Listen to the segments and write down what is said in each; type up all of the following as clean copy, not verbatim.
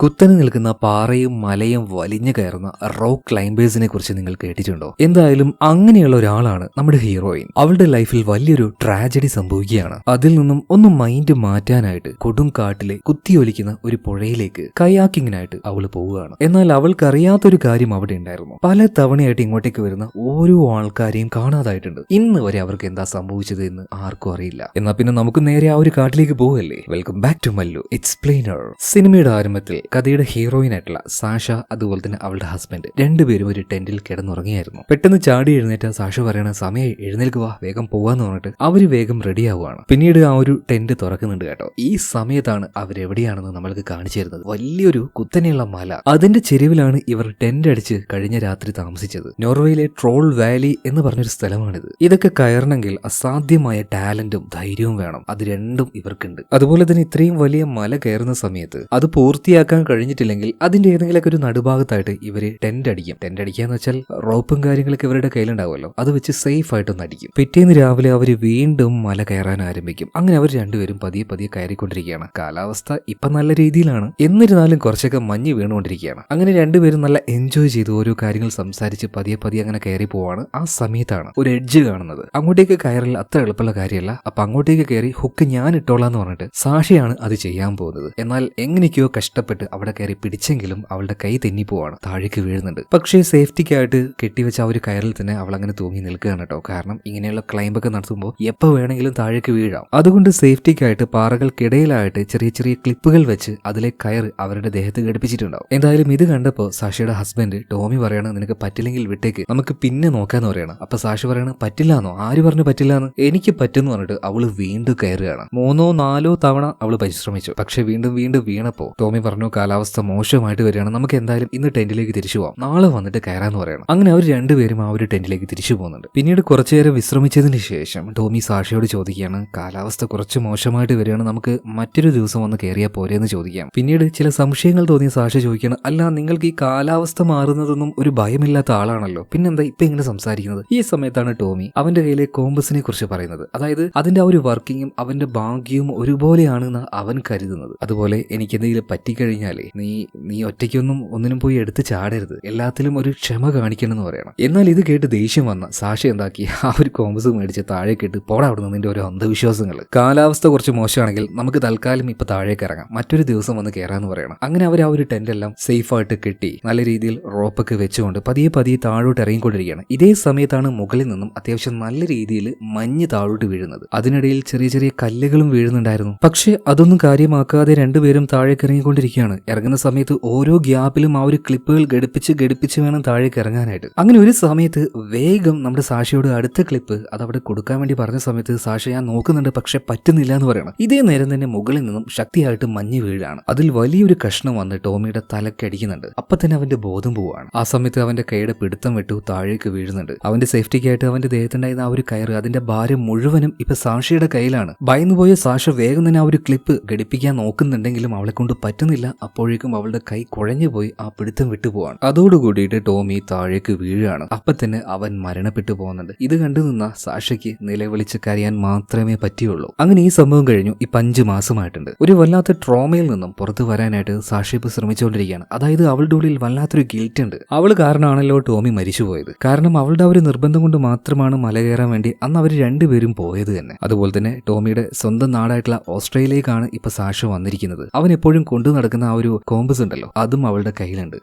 കുത്തനെ നിൽക്കുന്ന പാറയും മലയും വലിഞ്ഞു കയറുന്ന റോക്ക് ക്ലൈംബേഴ്സിനെ കുറിച്ച് നിങ്ങൾ കേട്ടിട്ടുണ്ടോ? എന്തായാലും അങ്ങനെയുള്ള ഒരാളാണ് നമ്മുടെ ഹീറോയിൻ. അവളുടെ ലൈഫിൽ വലിയൊരു ട്രാജഡി സംഭവിക്കുകയാണ്. അതിൽ നിന്നും ഒന്ന് മൈൻഡ് മാറ്റാനായിട്ട് കൊടും കാട്ടിലെ കുത്തിയൊലിക്കുന്ന ഒരു പുഴയിലേക്ക് കയാക്കിങ്ങിനായിട്ട് അവൾ പോവുകയാണ്. എന്നാൽ അവൾക്കറിയാത്തൊരു കാര്യം അവിടെ ഉണ്ടായിരുന്നു. പല തവണയായിട്ട് ഇങ്ങോട്ടേക്ക് വരുന്ന ഓരോ ആൾക്കാരെയും കാണാതായിട്ടുണ്ട്. ഇന്ന് വരെ അവർക്ക് എന്താ സംഭവിച്ചത് എന്ന് ആർക്കും അറിയില്ല. എന്നാൽ പിന്നെ നമുക്ക് നേരെ ആ ഒരു കാട്ടിലേക്ക് പോവല്ലേ. Welcome back to Mallu Explainer. സിനിമയുടെ ആരംഭത്തിൽ കഥയുടെ ഹീറോയിൻ ആയിട്ടുള്ള സാഷ അതുപോലെ തന്നെ അവളുടെ ഹസ്ബൻഡ് രണ്ടുപേരും ഒരു ടെന്റിൽ കിടന്നുറങ്ങിയായിരുന്നു. പെട്ടെന്ന് ചാടി എഴുന്നേറ്റ സാഷ പറയണ സമയം എഴുന്നേൽക്കുക, വേഗം പോവാന്ന് പറഞ്ഞിട്ട് അവര് വേഗം റെഡിയാവുകയാണ്. പിന്നീട് ആ ഒരു ടെന്റ് തുറക്കുന്നുണ്ട് കേട്ടോ. ഈ സമയത്താണ് അവരെവിടെയാണെന്ന് നമ്മൾക്ക് കാണിച്ചു തരുന്നത്. വലിയൊരു കുത്തനെയുള്ള മല, അതിന്റെ ചെരുവിലാണ് ഇവർ ടെന്റ് അടിച്ച് കഴിഞ്ഞ രാത്രി താമസിച്ചത്. നോർവേയിലെ ട്രോൾ വാലി എന്ന് പറഞ്ഞൊരു സ്ഥലമാണിത്. ഇതൊക്കെ കയറണമെങ്കിൽ അസാധ്യമായ ടാലന്റും ധൈര്യവും വേണം. അത് രണ്ടും ഇവർക്കുണ്ട്. അതുപോലെ തന്നെ ഇത്രയും വലിയ മല കയറുന്ന സമയത്ത് അത് പൂർത്തിയാക്കാൻ കഴിഞ്ഞിട്ടില്ലെങ്കിൽ അതിന്റെ ഏതെങ്കിലും ഒരു നടുഭാഗത്തായിട്ട് ഇവര് ടെന്റ് അടിക്കും. ടെന്റ് അടിക്കാന്ന് വെച്ചാൽ റോപ്പും കാര്യങ്ങളൊക്കെ ഇവരുടെ കയ്യിലുണ്ടാവുമല്ലോ, അത് വെച്ച് സേഫ് ആയിട്ടൊന്ന് അടിക്കും. പിറ്റേന്ന് രാവിലെ അവർ വീണ്ടും മല കയറാൻ ആരംഭിക്കും. അങ്ങനെ അവർ രണ്ടുപേരും പതിയെ പതിയെ കയറിക്കൊണ്ടിരിക്കുകയാണ്. കാലാവസ്ഥ ഇപ്പൊ നല്ല രീതിയിലാണ്, എന്നിരുന്നാലും കുറച്ചൊക്കെ മഞ്ഞ് വീണുകൊണ്ടിരിക്കുകയാണ്. അങ്ങനെ രണ്ടുപേരും നല്ല എൻജോയ് ചെയ്ത് ഓരോ കാര്യങ്ങൾ സംസാരിച്ച് പതിയെ പതിയെ അങ്ങനെ കയറി പോവാണ്. ആ സമയത്താണ് ഒരു എഡ്ജ് കാണുന്നത്. അങ്ങോട്ടേക്ക് കയറൽ അത്ര എളുപ്പമുള്ള കാര്യമല്ല. അപ്പൊ അങ്ങോട്ടേക്ക് കയറി ഹുക്ക് ഞാൻ ഇട്ടോളാന്ന് പറഞ്ഞിട്ട് സാഷിയാണ് അത് ചെയ്യാൻ പോകുന്നത്. എന്നാൽ എങ്ങനെയൊക്കെയോ കഷ്ടപ്പെട്ട് അവിടെ കയറി പിടിച്ചെങ്കിലും അവളുടെ കൈ തെന്നിപ്പോവാണ്, താഴേക്ക് വീഴുന്നുണ്ട്. പക്ഷേ സേഫ്റ്റിക്കായിട്ട് കെട്ടിവെച്ച ആ ഒരു കയറിൽ തന്നെ അവൾ അങ്ങനെ തൂങ്ങി നിൽക്കുകയാണ് കേട്ടോ. കാരണം ഇങ്ങനെയുള്ള ക്ലൈംബൊക്കെ നടത്തുമ്പോൾ എപ്പോൾ വേണമെങ്കിലും താഴേക്ക് വീഴാം. അതുകൊണ്ട് സേഫ്റ്റിക്കായിട്ട് പാറകൾക്കിടയിലായിട്ട് ചെറിയ ചെറിയ ക്ലിപ്പുകൾ വെച്ച് അതിലെ കയർ അവരുടെ ദേഹത്ത് ഘടിപ്പിച്ചിട്ടുണ്ടാവും. എന്തായാലും ഇത് കണ്ടപ്പോൾ സാഷിയുടെ ഹസ്ബൻഡ് ടോമി പറയണം, നിനക്ക് പറ്റില്ലെങ്കിൽ വിട്ടേക്ക്, നമുക്ക് പിന്നെ നോക്കാന്ന് പറയണം. അപ്പൊ സാഷി പറയണം, പറ്റില്ലാന്നോ? ആര് പറഞ്ഞു പറ്റില്ലാന്ന്? എനിക്ക് പറ്റുന്നു പറഞ്ഞിട്ട് അവള് വീണ്ടും കയറുകയാണ്. 3-4 തവണ അവള് പരിശ്രമിച്ചു. പക്ഷെ വീണ്ടും വീണ്ടും വീണപ്പോ ടോമി പറഞ്ഞു, കാലാവസ്ഥ മോശമായിട്ട് വരികയാണ്, നമുക്ക് എന്തായാലും ഇന്ന് ടെന്റിലേക്ക് തിരിച്ചു പോവാം, നാളെ വന്നിട്ട് കയറാന്ന് പറയണം. അങ്ങനെ അവർ രണ്ടുപേരും ആ ഒരു ടെന്റിലേക്ക് തിരിച്ചു പോകുന്നുണ്ട്. പിന്നീട് കുറച്ചുനേരം വിശ്രമിച്ചതിന് ശേഷം ടോമി സാഷയോട് ചോദിക്കുകയാണ്, കാലാവസ്ഥ കുറച്ച് മോശമായിട്ട് വരികയാണ്, നമുക്ക് മറ്റൊരു ദിവസം വന്ന് കയറിയാൽ പോരെയെന്ന് ചോദിക്കാം. പിന്നീട് ചില സംശയങ്ങൾ തോന്നിയ സാഷ ചോദിക്കുകയാണ്, അല്ല നിങ്ങൾക്ക് ഈ കാലാവസ്ഥ മാറുന്നതൊന്നും ഒരു ഭയമില്ലാത്ത ആളാണല്ലോ, പിന്നെന്താ ഇപ്പൊ ഇങ്ങനെ സംസാരിക്കുന്നത്? ഈ സമയത്താണ് ടോമി അവന്റെ കയ്യിലെ കോമ്പസിനെ കുറിച്ച് പറയുന്നത്. അതായത് അതിന്റെ ആ ഒരു വർക്കിങ്ങും അവന്റെ ഭാഗ്യവും ഒരുപോലെയാണെന്ന് അവൻ കരുതുന്നത്. അതുപോലെ എനിക്ക് എന്തെങ്കിലും പറ്റിക്കഴിഞ്ഞാലേ നീ ഒന്നിനും പോയി എടുത്ത് ചാടരുത്, എല്ലാത്തിലും ഒരു ക്ഷമ കാണിക്കണം എന്ന് പറയണം. എന്നാൽ ഇത് കേട്ട് ദേഷ്യം വന്ന സാഷ എന്താക്കി, ആ ഒരു കോമ്പസ് മേടിച്ച് താഴേക്ക് ഇട്ട് പോടാ അവിടെ നിന്നിന്റെ ഓരോ അന്ധവിശ്വാസങ്ങൾ. കാലാവസ്ഥ കുറച്ച് മോശമാണെങ്കിൽ നമുക്ക് തൽക്കാലം ഇപ്പൊ താഴേക്ക് ഇറങ്ങാം, മറ്റൊരു ദിവസം വന്ന് കയറാന്ന് പറയണം. അങ്ങനെ അവർ ആ ഒരു ടെന്റ് എല്ലാം സേഫ് ആയിട്ട് കെട്ടി നല്ല രീതിയിൽ റോപ്പൊക്കെ വെച്ചുകൊണ്ട് പതിയെ പതിയെ താഴോട്ട് ഇറങ്ങിക്കൊണ്ടിരിക്കുകയാണ്. ഇതേ സമയത്താണ് മുകളിൽ നിന്നും അത്യാവശ്യം നല്ല രീതിയിൽ മഞ്ഞ് താഴോട്ട് വീഴുന്നത്. അതിനിടയിൽ ചെറിയ ചെറിയ കല്ലുകളും വീഴുന്നുണ്ടായിരുന്നു. പക്ഷെ അതൊന്നും കാര്യമാക്കാതെ രണ്ടുപേരും താഴേക്ക് ഇറങ്ങിക്കൊണ്ടിരിക്കുകയാണ്. ഇറങ്ങുന്ന സമയത്ത് ഓരോ ഗ്യാപ്പിലും ആ ഒരു ക്ലിപ്പുകൾ ഘടിപ്പിച്ച് വേണം താഴേക്ക് ഇറങ്ങാനായിട്ട്. അങ്ങനെ ഒരു സമയത്ത് വേഗം നമ്മുടെ സാഷയോട് അടുത്ത ക്ലിപ്പ് അത് അവിടെ കൊടുക്കാൻ വേണ്ടി പറഞ്ഞ സമയത്ത് സാഷ ഞാൻ നോക്കുന്നുണ്ട് പക്ഷെ പറ്റുന്നില്ല എന്ന് പറയണം. ഇതേ നേരം തന്നെ മുകളിൽ നിന്നും ശക്തിയായിട്ട് മഞ്ഞ് വീഴാണ്. അതിൽ വലിയൊരു കഷ്ണം വന്ന് ടോമിയുടെ തലക്കടിക്കുന്നുണ്ട്. അപ്പൊ തന്നെ അവന്റെ ബോധം പോവാണ്. ആ സമയത്ത് അവന്റെ കൈയുടെ പിടുത്തം വിട്ടു താഴേക്ക് വീഴുന്നുണ്ട്. അവന്റെ സേഫ്റ്റിക്കായിട്ട് അവന്റെ ദേഹത്തുണ്ടായിരുന്ന ആ ഒരു കയറ്, അതിന്റെ ഭാരം മുഴുവനും ഇപ്പൊ സാഷയുടെ കയ്യിലാണ്. ഭയന്നുപോയ സാഷ വേഗം തന്നെ ആ ഒരു ക്ലിപ്പ് ഘടിപ്പിക്കാൻ നോക്കുന്നുണ്ടെങ്കിലും അവളെ കൊണ്ട് പറ്റുന്നില്ല. അപ്പോഴേക്കും അവളുടെ കൈ കുഴഞ്ഞു പോയി ആ പിടുത്തം വിട്ടുപോവാണ്. അതോടുകൂടിയിട്ട് ടോമി താഴേക്ക് വീഴാണ്. അപ്പൊ തന്നെ അവൻ മരണപ്പെട്ടു പോകുന്നുണ്ട്. ഇത് കണ്ടു നിന്ന സാഷയ്ക്ക് നിലവിളിച്ച് കരയാൻ മാത്രമേ പറ്റിയുള്ളൂ. അങ്ങനെ ഈ സംഭവം കഴിഞ്ഞു. ഇപ്പൊ 5 മാസമായിട്ടുണ്ട്. ഒരു വല്ലാത്ത ട്രോമയിൽ നിന്നും പുറത്തു വരാനായിട്ട് സാഷ ഇപ്പൊ ശ്രമിച്ചുകൊണ്ടിരിക്കുകയാണ്. അതായത് അവളുടെ ഉള്ളിൽ വല്ലാത്തൊരു ഗിൽറ്റ് ഉണ്ട്. അവൾ കാരണമാണല്ലോ ടോമി മരിച്ചുപോയത്. കാരണം അവളുടെ ഒരു നിർബന്ധം കൊണ്ട് മാത്രമാണ് മല കയറാൻ വേണ്ടി അന്ന് അവർ രണ്ടുപേരും പോയത് തന്നെ. അതുപോലെ തന്നെ ടോമിയുടെ സ്വന്തം നാടായിട്ടുള്ള ഓസ്ട്രേലിയയിലേക്കാണ് ഇപ്പൊ സാഷ വന്നിരിക്കുന്നത്. അവൻ എപ്പോഴും കൊണ്ടു നടക്കുന്ന ആ ഒരു കോമ്പസ് ഉണ്ടല്ലോ, അതും അവളുടെ കയ്യിലുണ്ട്.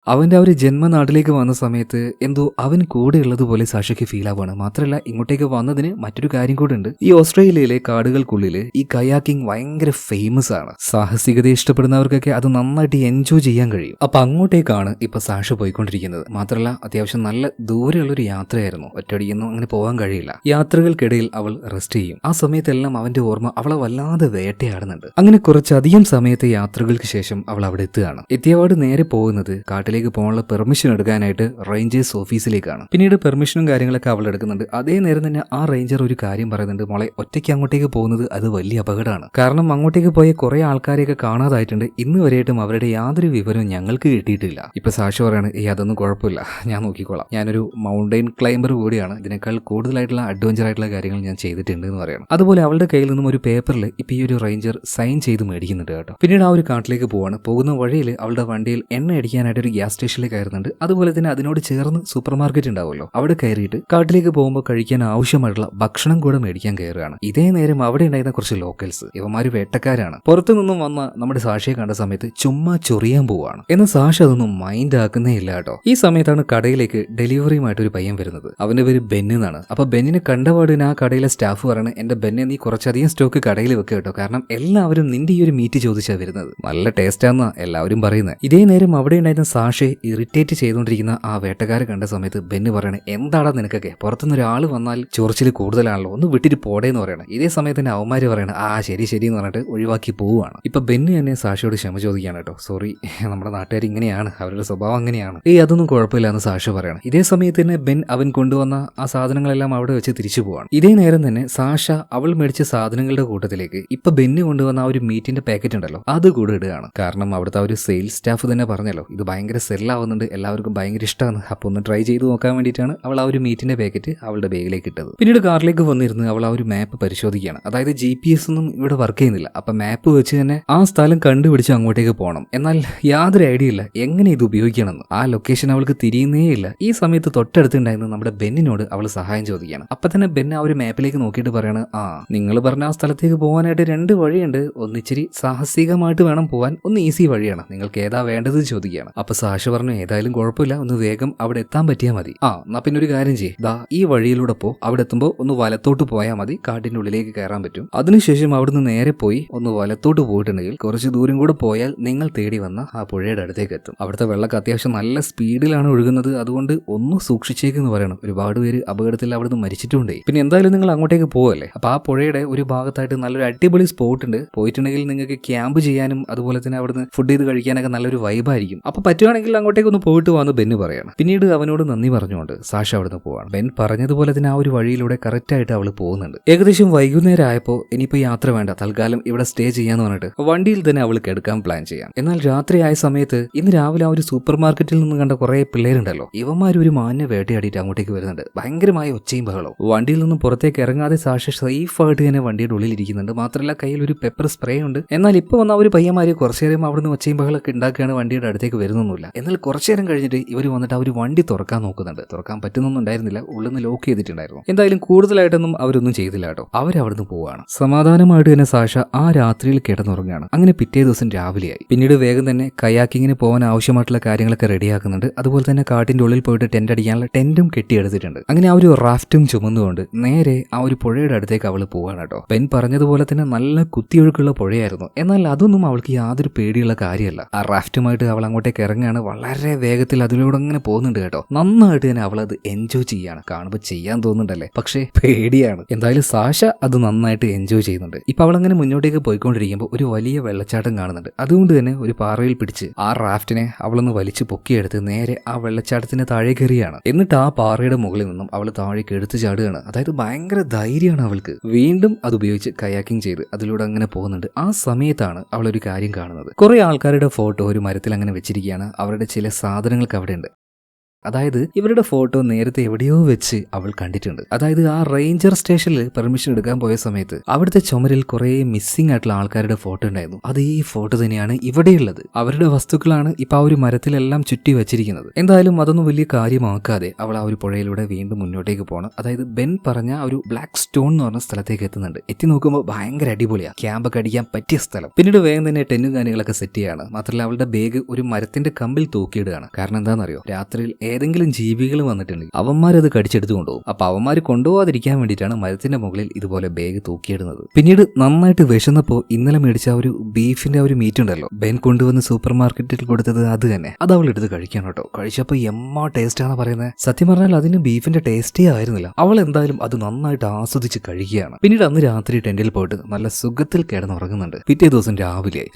അവന്റെ ആ ഒരു ജന്മനാട്ടിലേക്ക് വന്ന സമയത്ത് എന്തോ അവൻ കൂടെ ഉള്ളതുപോലെ സാഷയ്ക്ക് ഫീൽ ആവുകയാണ്. മാത്രമല്ല ഇങ്ങോട്ടേക്ക് വന്നതിന് മറ്റൊരു കാര്യം കൂടെ ഉണ്ട്. ഈ ഓസ്ട്രേലിയയിലെ കാടുകൾക്കുള്ളില് ഈ കയാക്കിംഗ് ഭയങ്കര ഫേമസ് ആണ്. സാഹസികത ഇഷ്ടപ്പെടുന്നവർക്കൊക്കെ അത് നന്നായിട്ട് എൻജോയ് ചെയ്യാൻ കഴിയും. അപ്പൊ അങ്ങോട്ടേക്കാണ് ഇപ്പൊ സാഷ പോയിക്കൊണ്ടിരിക്കുന്നത്. മാത്രമല്ല അത്യാവശ്യം നല്ല ദൂരെയുള്ളൊരു യാത്രയായിരുന്നു. ഒറ്റയടിക്കൊന്നും അങ്ങനെ പോകാൻ കഴിയില്ല. യാത്രകൾക്കിടയിൽ അവൾ റെസ്റ്റ് ചെയ്യും. ആ സമയത്തെല്ലാം അവന്റെ ഓർമ്മ അവളെ വല്ലാതെ വേട്ടയാടുന്നുണ്ട്. അങ്ങനെ കുറച്ചധികം സമയത്തെ യാത്രകൾക്ക് ശേഷം അവൾ അവിടെ എത്തുകയാണ്. എത്തിയപാട് നേരെ പോകുന്നത് കാട്ടിൽ കാട്ടിലേക്ക് പോകാനുള്ള പെർമിഷൻ എടുക്കാനായിട്ട് റേഞ്ചേഴ്സ് ഓഫീസിലേക്കാണ്. പിന്നീട് പെർമിഷനും കാര്യങ്ങളൊക്കെ അവൾ എടുക്കുന്നുണ്ട്. അതേ നേരം തന്നെ ആ റേഞ്ചർ ഒരു കാര്യം പറയുന്നുണ്ട്, മോളെ ഒറ്റയ്ക്ക് അങ്ങോട്ടേക്ക് പോകുന്നത് അത് വലിയ അപകടമാണ്. കാരണം അങ്ങോട്ടേക്ക് പോയ കുറെ ആൾക്കാരെയൊക്കെ കാണാതായിട്ടുണ്ട്. ഇന്ന് വരെയായിട്ടും അവരുടെ യാതൊരു വിവരവും ഞങ്ങൾക്ക് കിട്ടിയിട്ടില്ല. ഇപ്പൊ സാക്ഷി പറയാണ്, അതൊന്നും കുഴപ്പമില്ല, ഞാൻ നോക്കിക്കോളാം, ഞാനൊരു മൗണ്ടൈൻ ക്ലൈംബർ കൂടിയാണ്, ഇതിനേക്കാൾ കൂടുതലായിട്ടുള്ള അഡ്വഞ്ചർ ആയിട്ടുള്ള കാര്യങ്ങൾ ഞാൻ ചെയ്തിട്ടുണ്ട് എന്ന് പറയണം. അതുപോലെ അവളുടെ കയ്യിൽ നിന്നും ഒരു പേപ്പറിൽ ഇപ്പൊ ഈ ഒരു റേഞ്ചർ സൈൻ ചെയ്ത് മേടിക്കുന്നുണ്ട് കേട്ടോ. പിന്നീട് ആ ഒരു കാട്ടിലേക്ക് പോവാണ്. പോകുന്ന വഴിയിൽ അവളുടെ വണ്ടിയിൽ എണ്ണ അടിക്കാനായിട്ട് ഒരു ഗ്യാസ് സ്റ്റേഷനിലേക്ക് കയറുന്നുണ്ട്. അതുപോലെ തന്നെ അതിനോട് ചേർന്ന് സൂപ്പർ മാർക്കറ്റ് ഉണ്ടാവുമല്ലോ, അവിടെ കയറിയിട്ട് കാട്ടിലേക്ക് പോകുമ്പോൾ കഴിക്കാൻ ആവശ്യമായിട്ടുള്ള ഭക്ഷണം കൂടെ മേടിക്കാൻ കയറുകയാണ്. ഇതേ നേരം അവിടെ ഉണ്ടായിരുന്ന കുറച്ച് ലോക്കൽസ്, ഇവന്മാര് വേട്ടക്കാരാണ്, പുറത്തു നിന്നും വന്ന നമ്മുടെ സാക്ഷിയെ കണ്ട സമയത്ത് ചുമ്മാ ചൊറിയാൻ പോവാണ്. എന്നാൽ സാക്ഷി അതൊന്നും മൈൻഡ് ആക്കുന്നേ ഇല്ല കേട്ടോ. ഈ സമയത്താണ് കടയിലേക്ക് ഡെലിവറിയുമായിട്ട് ഒരു പയ്യൻ വരുന്നത്. അവന്റെ പേര് ബെന്ന് എന്നാണ്. അപ്പൊ ബെന്നിനെ കണ്ടപാടിന് ആ കടയിലെ സ്റ്റാഫ് പറയണ, എന്റെ ബെന്നെ നീ കുറച്ചധികം സ്റ്റോക്ക് കടയിൽ വെക്കുക കേട്ടോ, കാരണം എല്ലാവരും നിന്റെ ഈ ഒരു മീറ്റ് ചോദിച്ചാ വരുന്നത്, നല്ല ടേസ്റ്റാന്നാ എല്ലാവരും പറയുന്നത്. ഇതേ നേരം അവിടെ ഉണ്ടായിരുന്ന സാക്ഷയെ ഇറിറ്റേറ്റ് ചെയ്തുകൊണ്ടിരിക്കുന്ന ആ വേട്ടക്കാരെ കണ്ട സമയത്ത് ബെന്ന് പറയണേ, എന്താടാ നിനക്കൊക്കെ, പുറത്തുനിന്ന് ഒരാൾ വന്നാൽ ചൊറിച്ചിൽ കൂടുതലാണല്ലോ, ഒന്ന് വിട്ടിട്ട് പോടേന്ന് പറയണം. ഇതേ സമയത്ത് തന്നെ അവന്മാര് പറയണ, ശരി ശരി എന്ന് പറഞ്ഞിട്ട് ഒഴിവാക്കി പോവുകയാണ്. ഇപ്പൊ ബെന്ന് തന്നെ സാക്ഷിയോട് ക്ഷമ ചോദിക്കുകയാണ് കേട്ടോ, സോറി, നമ്മുടെ നാട്ടുകാർ ഇങ്ങനെയാണ്, അവരുടെ സ്വഭാവം അങ്ങനെയാണ്. അതൊന്നും കുഴപ്പമില്ല എന്ന് സാക്ഷി പറയണം. ഇതേ സമയത്ത് തന്നെ ബെൻ അവൻ കൊണ്ടുവന്ന ആ സാധനങ്ങളെല്ലാം അവിടെ വെച്ച് തിരിച്ചു പോവാണ്. ഇതേ നേരം തന്നെ സാഷ അവൾ മേടിച്ച സാധനങ്ങളുടെ കൂട്ടത്തിലേക്ക് ഇപ്പൊ ബെന്ന് കൊണ്ടുവന്ന ആ ഒരു മീറ്റിന്റെ പാക്കറ്റ് ഉണ്ടല്ലോ അത് കൂടെ ഇടുകയാണ്. കാരണം അവിടുത്തെ ആ ഒരു സെയിൽസ് സ്റ്റാഫ് തന്നെ പറഞ്ഞല്ലോ, ഇത് ഭയങ്കര സെല്ലാവുന്നുണ്ട്, എല്ലാവർക്കും ഭയങ്കര ഇഷ്ടമാണ്, അപ്പൊ ഒന്ന് ട്രൈ ചെയ്ത് നോക്കാൻ വേണ്ടിയിട്ടാണ് അവൾ ആ ഒരു മീറ്റിന്റെ പാക്കറ്റ് അവളുടെ ബാഗിലേക്ക് ഇട്ടത്. പിന്നീട് കാറിലേക്ക് വന്നിരുന്ന് അവൾ ആ ഒരു മാപ്പ് പരിശോധിക്കുകയാണ്. അതായത് GPS ഒന്നും ഇവിടെ വർക്ക് ചെയ്യുന്നില്ല. അപ്പൊ മാപ്പ് വെച്ച് തന്നെ ആ സ്ഥലം കണ്ടുപിടിച്ച് അങ്ങോട്ടേക്ക് പോകണം. എന്നാൽ യാതൊരു ഐഡിയ ഇല്ല എങ്ങനെ ഇത് ഉപയോഗിക്കണമെന്ന്. ആ ലൊക്കേഷൻ അവൾക്ക് തിരിയുന്നേ ഇല്ല. ഈ സമയത്ത് തൊട്ടടുത്തുണ്ടായിരുന്ന നമ്മുടെ ബെന്നിനോട് അവൾ സഹായം ചോദിക്കുകയാണ്. അപ്പൊ തന്നെ ബെൻ ആ ഒരു മാപ്പിലേക്ക് നോക്കിയിട്ട് പറയാണ്, നിങ്ങൾ പറഞ്ഞ ആ സ്ഥലത്തേക്ക് പോകാനായിട്ട് 2 വഴിയുണ്ട്, ഒന്നിച്ചിരി സാഹസികമായിട്ട് വേണം പോകാൻ, ഒന്ന് ഈസി വഴിയാണ്, നിങ്ങൾക്ക് ഏതാ വേണ്ടത് ചോദിക്കുകയാണ്. അപ്പൊ സാഷ പറഞ്ഞു, ഏതായാലും കുഴപ്പമില്ല, ഒന്ന് വേഗം അവിടെ എത്താൻ പറ്റിയാൽ മതി. എന്നാ പിന്നെ ഒരു കാര്യം ചെയ്യ്, ഈ വഴിയിലൂടെ അവിടെ എത്തുമ്പോൾ ഒന്ന് വലത്തോട്ട് പോയാൽ മതി, കാട്ടിന്റെ ഉള്ളിലേക്ക് കയറാൻ പറ്റും. അതിനുശേഷം അവിടുന്ന് നേരെ പോയി ഒന്ന് വലത്തോട്ട് പോയിട്ടുണ്ടെങ്കിൽ കുറച്ച് ദൂരം കൂടെ പോയാൽ നിങ്ങൾ തേടി വന്ന ആ പുഴയുടെ അടുത്തേക്ക് എത്തും. അവിടുത്തെ വെള്ളമൊക്കെ അത്യാവശ്യം നല്ല സ്പീഡിലാണ് ഒഴുകുന്നത്, അതുകൊണ്ട് ഒന്ന് സൂക്ഷിച്ചേക്കെന്ന് പറയണം. ഒരുപാട് പേര് അപകടത്തിൽ അവിടുന്ന് മരിച്ചിട്ടുണ്ടേ. പിന്നെ എന്തായാലും നിങ്ങൾ അങ്ങോട്ടേക്ക് പോവല്ലേ, അപ്പൊ ആ പുഴയുടെ ഒരു ഭാഗത്തായിട്ട് നല്ലൊരു അടിപൊളി സ്പോട്ട് ഉണ്ട്, പോയിട്ടുണ്ടെങ്കിൽ നിങ്ങൾക്ക് ക്യാമ്പ് ചെയ്യാനും അതുപോലെ തന്നെ അവിടുന്ന് ഫുഡ് ചെയ്ത് കഴിക്കാനൊക്കെ നല്ലൊരു വൈബായിരിക്കും. അപ്പൊ പറ്റുവാണെങ്കിൽ അങ്ങോട്ടേക്ക് ഒന്ന് പോയിട്ട് വന്ന് ബെന്ന് പറയണം. പിന്നീട് അവനോട് നന്ദി പറഞ്ഞുകൊണ്ട് സാഷ അവിടുന്ന് പോവാണ്. ബെൻ പറഞ്ഞതുപോലെ തന്നെ ആ ഒരു വഴിയിലൂടെ കറക്റ്റ് ആയിട്ട് അവള് പോകുന്നുണ്ട്. ഏകദേശം വൈകുന്നേരം ആയപ്പോ ഇനിയിപ്പോ യാത്ര വേണ്ട, തൽക്കാലം ഇവിടെ സ്റ്റേ ചെയ്യാന്ന് പറഞ്ഞിട്ട് വണ്ടിയിൽ തന്നെ അവൾ കിടക്കാൻ പ്ലാൻ ചെയ്യാം. എന്നാൽ രാത്രി ആയ സമയത്ത് ഇന്ന് രാവിലെ ആ ഒരു സൂപ്പർ മാർക്കറ്റിൽ നിന്ന് കണ്ട കുറെ പിള്ളേരുണ്ടല്ലോ, ഇവന്മാർ ഒരു മാനിനെ വേട്ടയാടിയിട്ട് അങ്ങോട്ടേക്ക് വരുന്നുണ്ട്. ഭയങ്കരമായ ഒച്ചയും ബഹളവും. വണ്ടിയിൽ നിന്നും പുറത്തേക്ക് ഇറങ്ങാതെ സാക്ഷ സേഫ് ആയിട്ട് തന്നെ വണ്ടിയുടെ ഉള്ളിൽ ഇരിക്കുന്നുണ്ട്. മാത്രമല്ല കയ്യിൽ ഒരു പെപ്പർ സ്പ്രേ ഉണ്ട്. എന്നാൽ ഇപ്പൊ വന്ന ഒരു പയ്യന്മാര് കുറച്ചു നേരം അവിടുന്ന് ഒച്ചയും ബഹളമൊക്കെ ഉണ്ടാക്കുകയാണ്, വണ്ടിയുടെ അടുത്തേക്ക് വരുന്നൊന്നുമില്ല. എന്നാൽ കുറച്ചു നേരം കഴിഞ്ഞിട്ട് ഇവർ വന്നിട്ട് അവർ വണ്ടി തുറക്കാൻ നോക്കുന്നുണ്ട്. തുറക്കാൻ പറ്റുന്നൊന്നുണ്ടായിരുന്നില്ല, ഉള്ളിൽ നിന്ന് ലോക്ക് ചെയ്തിട്ടുണ്ടായിരുന്നു. എന്തായാലും കൂടുതലായിട്ടൊന്നും അവരൊന്നും ചെയ്തില്ല കേട്ടോ. അവരവിടുന്ന് പോവാണ്. സമാധാനമായിട്ട് തന്നെ സാഷ ആ രാത്രിയിൽ കിടന്നുറങ്ങുകയാണ്. അങ്ങനെ പിറ്റേ ദിവസം രാവിലെയായി. പിന്നീട് വേഗം തന്നെ കയാക്കിങ്ങിന് പോകാൻ ആവശ്യമായിട്ടുള്ള കാര്യങ്ങളൊക്കെ റെഡിയാക്കുന്നുണ്ട്. അതുപോലെ തന്നെ കാട്ടിന്റെ ഉള്ളിൽ പോയിട്ട് ടെന്റ് അടിക്കാനുള്ള ടെന്റും കെട്ടിയെടുത്തിട്ടുണ്ട്. അങ്ങനെ ആ ഒരു റാഫ്റ്റും ചുമന്നുകൊണ്ട് നേരെ ആ ഒരു പുഴയുടെ അടുത്തേക്ക് അവൾ പോവാണ് കേട്ടോ. ബെൻ പറഞ്ഞതുപോലെ തന്നെ നല്ല കുത്തിയൊഴുക്കുള്ള പുഴയായിരുന്നു. എന്നാൽ അതൊന്നും അവൾക്ക് യാതൊരു പേടിയുള്ള കാര്യമല്ല. ആ റാഫ്റ്റുമായിട്ട് അവൾ അങ്ങോട്ടേക്ക് ഇറങ്ങുകയാണ്. വളരെ വേഗത്തിൽ അതിലൂടെ അങ്ങനെ പോകുന്നുണ്ട് കേട്ടോ. നന്നായിട്ട് തന്നെ അവൾ അത് എൻജോയ് ചെയ്യാണ്. കാണുമ്പോൾ ചെയ്യാൻ തോന്നുന്നുണ്ടല്ലേ, പക്ഷേ പേടിയാണ്. എന്തായാലും സാഷ അത് നന്നായിട്ട് എൻജോയ് ചെയ്യുന്നുണ്ട്. ഇപ്പൊ അവൾ അങ്ങനെ മുന്നോട്ടേക്ക് പോയിക്കൊണ്ടിരിക്കുമ്പോൾ ഒരു വലിയ വെള്ളച്ചാട്ടം കാണുന്നുണ്ട്. അതുകൊണ്ട് തന്നെ ഒരു പാറയിൽ പിടിച്ച് ആ റാഫ്റ്റിനെ അവളൊന്ന് വലിച്ചു പൊക്കിയെടുത്ത് നേരെ ആ വെള്ളച്ചാട്ടത്തിന് താഴെ കയറിയാണ്. എന്നിട്ട് ആ പാറയുടെ മുകളിൽ നിന്നും അവൾ താഴേക്ക് എടുത്തു ചാടുകയാണ്. അതായത് ഭയങ്കര ധൈര്യമാണ് അവൾക്ക്. വീണ്ടും അത് ഉപയോഗിച്ച് കയാക്കിംഗ് ചെയ്ത് അതിലൂടെ അങ്ങനെ പോകുന്നുണ്ട്. ആ സമയത്താണ് അവൾ ഒരു കാര്യം കാണുന്നത്. കുറെ ആൾക്കാരുടെ ഫോട്ടോ ഒരു മരത്തിൽ അങ്ങനെ വെച്ചിരിക്കുകയാണ്. അവരുടെ ചില സാധനങ്ങൾക്ക് അവിടെ ഉണ്ട്. അതായത് ഇവരുടെ ഫോട്ടോ നേരത്തെ എവിടെയോ വെച്ച് അവൾ കണ്ടിട്ടുണ്ട്. അതായത് ആ റേഞ്ചർ സ്റ്റേഷനിൽ പെർമിഷൻ എടുക്കാൻ പോയ സമയത്ത് അവിടുത്തെ ചുമരിൽ കുറെ മിസ്സിംഗ് ആയിട്ടുള്ള ആൾക്കാരുടെ ഫോട്ടോ ഉണ്ടായിരുന്നു. അത് ഈ ഫോട്ടോ തന്നെയാണ് ഇവിടെയുള്ളത്. അവരുടെ വസ്തുക്കളാണ് ഇപ്പൊ ആ ഒരു മരത്തിലെല്ലാം ചുറ്റി വെച്ചിരിക്കുന്നത്. എന്തായാലും അതൊന്നും വലിയ കാര്യമാക്കാതെ അവൾ ആ ഒരു പുഴയിലൂടെ വീണ്ടും മുന്നോട്ടേക്ക് പോകണം. അതായത് ബെൻ പറഞ്ഞ ഒരു ബ്ലാക്ക് സ്റ്റോൺ എന്ന് പറഞ്ഞ സ്ഥലത്തേക്ക് എത്തുന്നുണ്ട്. എത്തി നോക്കുമ്പോൾ ഭയങ്കര അടിപൊളിയാണ്, ക്യാമ്പൊക്കെ അടിക്കാൻ പറ്റിയ സ്ഥലം. പിന്നീട് വേഗം തന്നെ ടെന്നും കാര്യങ്ങളൊക്കെ സെറ്റ് ചെയ്യാണ്. മാത്രമല്ല അവളുടെ ബാഗ് ഒരു മരത്തിന്റെ കമ്പിൽ തൂക്കിയിടുകയാണ്. കാരണം എന്താണെന്നറിയോ, രാത്രിയിൽ ഏതെങ്കിലും ജീവികൾ വന്നിട്ടുണ്ടെങ്കിൽ അവന്മാരത് കടിച്ചെടുത്ത് കൊണ്ടുപോകും. അപ്പൊ അവന്മാർ കൊണ്ടുപോകാതിരിക്കാൻ വേണ്ടിയിട്ടാണ് മരത്തിന്റെ മുകളിൽ ഇതുപോലെ ബാഗ് തൂക്കിയിടുന്നത്. പിന്നീട് നന്നായിട്ട് വിശന്നപ്പോ ഇന്നലെ മേടിച്ച ആ ഒരു ബീഫിന്റെ ആ ഒരു മീറ്റ് ഉണ്ടല്ലോ, ബെൻ കൊണ്ടുവന്ന് സൂപ്പർ മാർക്കറ്റിൽ കൊടുത്തത് അത് തന്നെ. അത് അവൾ എടുത്ത് കഴിക്കാൻ കേട്ടോ. കഴിച്ചപ്പോ എമ്മ ടേസ്റ്റ് ആണ് പറയുന്നത്. സത്യം പറഞ്ഞാൽ അതിന് ബീഫിന്റെ ടേസ്റ്റേ ആയിരുന്നില്ല. അവൾ എന്തായാലും അത് നന്നായിട്ട് ആസ്വദിച്ച് കഴിക്കുകയാണ്. പിന്നീട് അന്ന് രാത്രി ടെന്റിൽ പോയിട്ട് നല്ല സുഖത്തിൽ കിടന്നുറങ്ങുന്നുണ്ട്. പിറ്റേ ദിവസം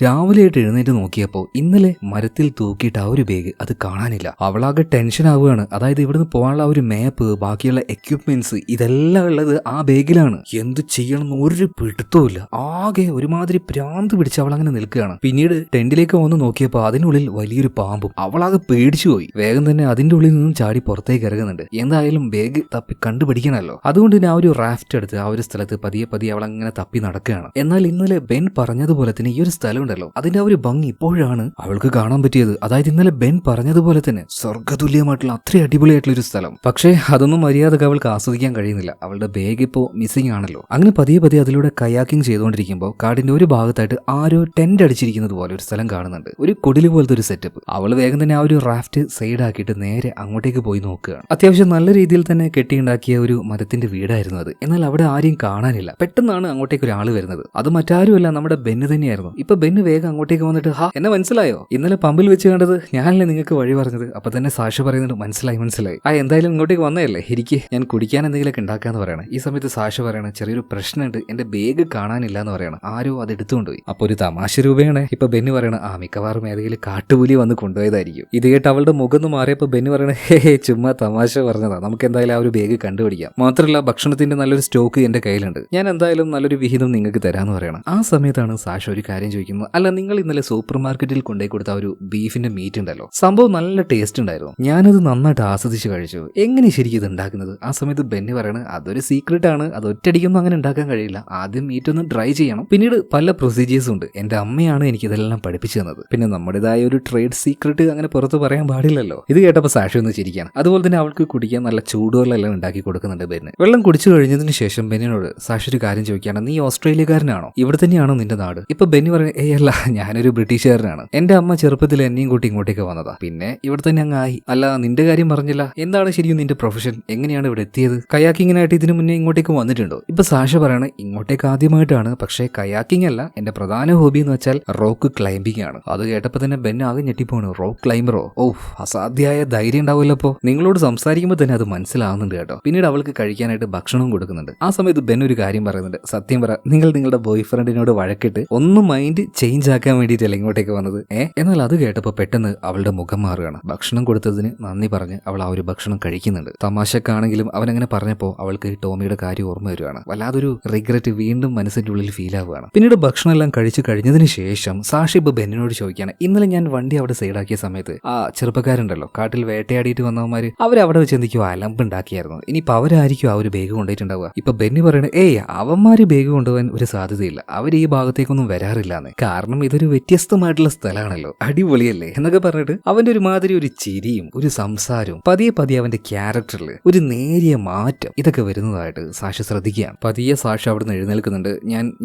രാവിലെയായിട്ട് എഴുന്നേറ്റ് നോക്കിയപ്പോ ഇന്നലെ മരത്തിൽ തൂക്കിയിട്ട് ആ ഒരു ബാഗ് അത് കാണാനില്ല. അവളാകെ ടെൻഷൻ ആവുകയാണ്. അതായത് ഇവിടുന്ന് പോകാനുള്ള ആ ഒരു മാപ്പ്, ബാക്കിയുള്ള എക്യുപ്മെന്റ്സ് ഇതെല്ലാം ഉള്ളത് ആ ബാഗിലാണ്. എന്ത് ചെയ്യണം ഒരു പിടുത്തവുമില്ല. ആകെ ഒരുമാതിരി ഭ്രാന്ത് പിടിച്ച് അവൾ അങ്ങനെ നിൽക്കുകയാണ്. പിന്നീട് ടെന്റിലേക്ക് വന്ന് നോക്കിയപ്പോ അതിനുള്ളിൽ വലിയൊരു പാമ്പും. അവളാകെ പേടിച്ചു പോയി. വേഗം തന്നെ അതിന്റെ ഉള്ളിൽ നിന്നും ചാടി പുറത്തേക്ക് ഇറങ്ങുന്നുണ്ട്. എന്തായാലും ബാഗ് തപ്പി കണ്ടുപിടിക്കണമല്ലോ. അതുകൊണ്ട് തന്നെ ആ ഒരു റാഫ്റ്റ് എടുത്ത് ആ ഒരു സ്ഥലത്ത് പതിയെ അവൾ അങ്ങനെ തപ്പി നടക്കുകയാണ്. എന്നാൽ ഇന്നലെ ബെൻ പറഞ്ഞതുപോലെ തന്നെ ഈ ഒരു സ്ഥലം ഉണ്ടല്ലോ, അതിന്റെ ആ ഒരു ഭംഗി ഇപ്പോഴാണ് അവൾക്ക് കാണാൻ പറ്റിയത്. അതായത് ഇന്നലെ ബെൻ പറഞ്ഞതുപോലെ തന്നെ സ്വർഗ്ഗതുല്യമായിട്ടുള്ള അത്രയും അടിപൊളിയായിട്ടുള്ള ഒരു സ്ഥലം. പക്ഷേ അതൊന്നും മര്യാദക്ക് അവൾക്ക് ആസ്വദിക്കാൻ കഴിയുന്നില്ല. അവളുടെ ബാഗ് ഇപ്പോ മിസ്സിംഗ് ആണല്ലോ. അങ്ങനെ പതിയെ അതിലൂടെ കയാക്കിംഗ് ചെയ്തുകൊണ്ടിരിക്കുമ്പോൾ കാടിന്റെ ഒരു ഭാഗത്തായിട്ട് ആരോ ടെന്റ് അടിച്ചിരിക്കുന്നത് പോലെ ഒരു സ്ഥലം കാണുന്നുണ്ട്. ഒരു കുടില് പോലത്തെ ഒരു സെറ്റപ്പ്. അവൾ വേഗം തന്നെ ആ ഒരു റാഫ്റ്റ് സൈഡ് ആക്കിയിട്ട് നേരെ അങ്ങോട്ടേക്ക് പോയി നോക്കുകയാണ്. അത്യാവശ്യം നല്ല രീതിയിൽ തന്നെ കെട്ടിയുണ്ടാക്കിയ ഒരു മരത്തിന്റെ വീടായിരുന്നു അത്. എന്നാൽ അവിടെ ആരെയും കാണാനില്ല. പെട്ടെന്നാണ് അങ്ങോട്ടേക്ക് ഒരാൾ വരുന്നത്. അത് മറ്റാരുമല്ല, നമ്മുടെ ബെന്ന് തന്നെയായിരുന്നു. ഇപ്പൊ ബെന്ന് വേഗം അങ്ങോട്ടേക്ക് വന്നിട്ട്, ഹാ എന്നെ മനസ്സിലായോ? ഇന്നലെ പമ്പിൽ വെച്ച് കണ്ടത് ഞാനല്ലേ നിങ്ങൾക്ക് വഴി പറഞ്ഞത്? അപ്പൊ തന്നെ സാഷ പറയുന്നുണ്ട്, മനസ്സിലായി. ആ എന്തായാലും ഇങ്ങോട്ടേക്ക് വന്നതല്ലേ, എനിക്ക് ഞാൻ കുടിക്കാൻ എന്തെങ്കിലുമൊക്കെ ഉണ്ടാക്കാന്ന് പറയണം. ഈ സമയത്ത് സാഷ പറയണം, ചെറിയൊരു പ്രശ്നമുണ്ട്, എന്റെ ബാഗ് കാണാനില്ല എന്ന് പറയണം. ആരോ അത് എടുത്തുകൊണ്ടുപോയി. അപ്പൊ ഒരു തമാശ രൂപയാണ് ഇപ്പൊ ബെന്ന് പറയണ, ആ മിക്കവാറും ഏതെങ്കിലും കാട്ടുപുലി വന്ന് കൊണ്ടുപോയതായിരിക്കും. ഇത് കേട്ട് അവളുടെ മുഖം ഒന്ന് മാറിയപ്പോ ബെന്ന് പറയണ, ഹേ ചുമ്മാ തമാശ പറഞ്ഞതാ, നമുക്ക് എന്തായാലും ആ ഒരു ബാഗ് കണ്ടുപിടിക്കാം. മാത്രമല്ല ഭക്ഷണത്തിന്റെ നല്ലൊരു സ്റ്റോക്ക് എന്റെ കയ്യിലുണ്ട്, ഞാൻ എന്തായാലും നല്ലൊരു വിഹിതം നിങ്ങൾക്ക് തരാന്ന് പറയണം. ആ സമയത്താണ് സാഷ ഒരു കാര്യം ചോദിക്കുന്നത്, അല്ല നിങ്ങൾ ഇന്നലെ സൂപ്പർ മാർക്കറ്റിൽ കൊണ്ടുപോയി കൊടുത്ത ഒരു ബീഫിന്റെ മീറ്റ് ഉണ്ടല്ലോ, സംഭവം നല്ല ടേസ്റ്റ് ഉണ്ടായിരുന്നു, ഞാനത് നന്നായിട്ട് ആസ്വദിച്ച് കഴിച്ചു, എങ്ങനെ ശരിക്കും ഇത് ഉണ്ടാക്കുന്നത്? ആ സമയത്ത് ബെന്നി പറയണ, അതൊരു സീക്രട്ട് ആണ്, അത് ഒറ്റയടിക്കൊന്നും അങ്ങനെ ഉണ്ടാക്കാൻ കഴിയില്ല, ആദ്യം മീറ്റ് ഒന്ന് ഡ്രൈ ചെയ്യണം, പിന്നീട് പല പ്രൊസീജിയേഴ്സും ഉണ്ട്, എന്റെ അമ്മയാണ് എനിക്കിതെല്ലാം പഠിപ്പിച്ചു തന്നത്, പിന്നെ നമ്മുടേതായ ഒരു ട്രേഡ് സീക്രട്ട് അങ്ങനെ പുറത്ത് പറയാൻ പാടില്ലല്ലോ. ഇത് കേട്ടപ്പോൾ സാഷി ഒന്ന് ചിരിക്കുകയാണ്. അതുപോലെ തന്നെ അവൾക്ക് കുടിക്കാൻ നല്ല ചൂടുവെള്ളം ഉണ്ടാക്കി കൊടുക്കുന്നുണ്ട് ബെന്ന്. വെള്ളം കുടിച്ചു കഴിഞ്ഞതിന് ശേഷം ബെന്നിനോട് സാഷി ഒരു കാര്യം ചോദിക്കുകയാണ്, നീ ഓസ്ട്രേലിയക്കാരനാണോ? ഇവിടെ തന്നെയാണോ നിന്റെ നാട്? ഇപ്പൊ ബെന്നി പറയുന്നത്, ഏയ് അല്ല, ഞാനൊരു ബ്രിട്ടീഷുകാരനാണ്, എന്റെ അമ്മ ചെറുപ്പത്തിൽ എന്നെയും കൂട്ടി ഇങ്ങോട്ടേക്ക് വന്നതാ, പിന്നെ ഇവിടെ തന്നെ അങ്ങ് ആയി. അല്ല നിന്റെ കാര്യം പറഞ്ഞില്ല, എന്താണ് ശരിക്കും നിന്റെ പ്രൊഫഷൻ, എങ്ങനെയാണ് ഇവിടെ എത്തിയത്? കയാക്കിങ്ങിനായിട്ട് ഇതിനു മുന്നേ ഇങ്ങോട്ടേക്ക് വന്നിട്ടുണ്ടോ? ഇപ്പൊ സാഷ പറയണ, ഇങ്ങോട്ടേക്ക് ആദ്യമായിട്ടാണ്, പക്ഷേ കയാക്കിംഗ് അല്ല, എന്റെ പ്രധാന ഹോബി എന്ന് വെച്ചാൽ റോക്ക് ക്ലൈംബിംഗ് ആണ്. അത് കേട്ടപ്പോ തന്നെ ബെൻ ആകെ ഞെട്ടിപ്പോണ്, റോക്ക് ക്ലൈംബറോ? ഓ അസാധ്യമായ ധൈര്യം ഉണ്ടാവില്ലപ്പോ. നിങ്ങളോട് സംസാരിക്കുമ്പോൾ തന്നെ അത് മനസ്സിലാവുന്നുണ്ട് കേട്ടോ. പിന്നീട് അവൾക്ക് കഴിക്കാനായിട്ട് ഭക്ഷണവും കൊടുക്കുന്നുണ്ട്. ആ സമയത്ത് ബെൻ ഒരു കാര്യം പറയുന്നുണ്ട്, സത്യം പറ, നിങ്ങൾ നിങ്ങളുടെ ബോയ് ഫ്രണ്ടിനോട് വഴക്കിട്ട് ഒന്ന് മൈൻഡ് ചേഞ്ച് ആക്കാൻ വേണ്ടിയിട്ടല്ല ഇങ്ങോട്ടേക്ക് വന്നത്? എന്നാൽ അത് കേട്ടപ്പോൾ പെട്ടെന്ന് അവളുടെ മുഖം മാറുകയാണ്. ഭക്ഷണം കൊടുത്തതിന് നന്ദി പറഞ്ഞ് അവൾ ആ ഒരു ഭക്ഷണം കഴിക്കുന്നുണ്ട്. തമാശക്കാണെങ്കിലും അവനങ്ങനെ പറഞ്ഞപ്പോൾ അവൾക്ക് ടോമിയുടെ കാര്യം ഓർമ്മ വരുവാണ്. വല്ലാതൊരു റിഗ്രറ്റ് വീണ്ടും മനസ്സിന്റെ ഉള്ളിൽ ഫീൽ ആവുകയാണ്. പിന്നീട് ഭക്ഷണം എല്ലാം കഴിച്ചു കഴിഞ്ഞതിന് ശേഷം സാഷി ഇപ്പൊ ബെന്നിനോട് ചോദിക്കുകയാണ്, ഇന്നലെ ഞാൻ വണ്ടി അവിടെ സൈഡാക്കിയ സമയത്ത് ആ ചെറുപ്പക്കാരുണ്ടല്ലോ, കാട്ടിൽ വേട്ടയാടിയിട്ട് വന്നവന്മാര്, അവരവിടെ വെച്ച് എന്തൊക്കെയോ അലമ്പുണ്ടാക്കിയായിരുന്നു, ഇനിയിപ്പോ അവരായിരിക്കും ആ ഒരു ബാഗ് കൊണ്ടുപോയിട്ടുണ്ടാവുക. ഇപ്പൊ ബെന്നി പറയണേ, ഏയ് അവന്മാര് ബാഗ് കൊണ്ടുപോകാൻ ഒരു സാധ്യതയില്ല, അവർ ഈ ഭാഗത്തേക്കൊന്നും വരാറില്ലാന്ന്, കാരണം ഇതൊരു വ്യത്യസ്തമായിട്ടുള്ള സ്ഥലമാണല്ലോ, അടിപൊളിയല്ലേ എന്നൊക്കെ പറഞ്ഞിട്ട് അവന്റെ ഒരുമാതിരി ഒരു ചിരിയും ഒരു സംസാരവും പതിയെ അവന്റെ ക്യാരക്ടറിൽ ഒരു നേരിയ മാറ്റം ഇതൊക്കെ വരുന്നതായിട്ട് സാഷ ശ്രദ്ധിക്കുകയാണ്. പതിയെ സാഷ അവിടുന്ന് എഴുന്നേൽക്കുന്നുണ്ട്.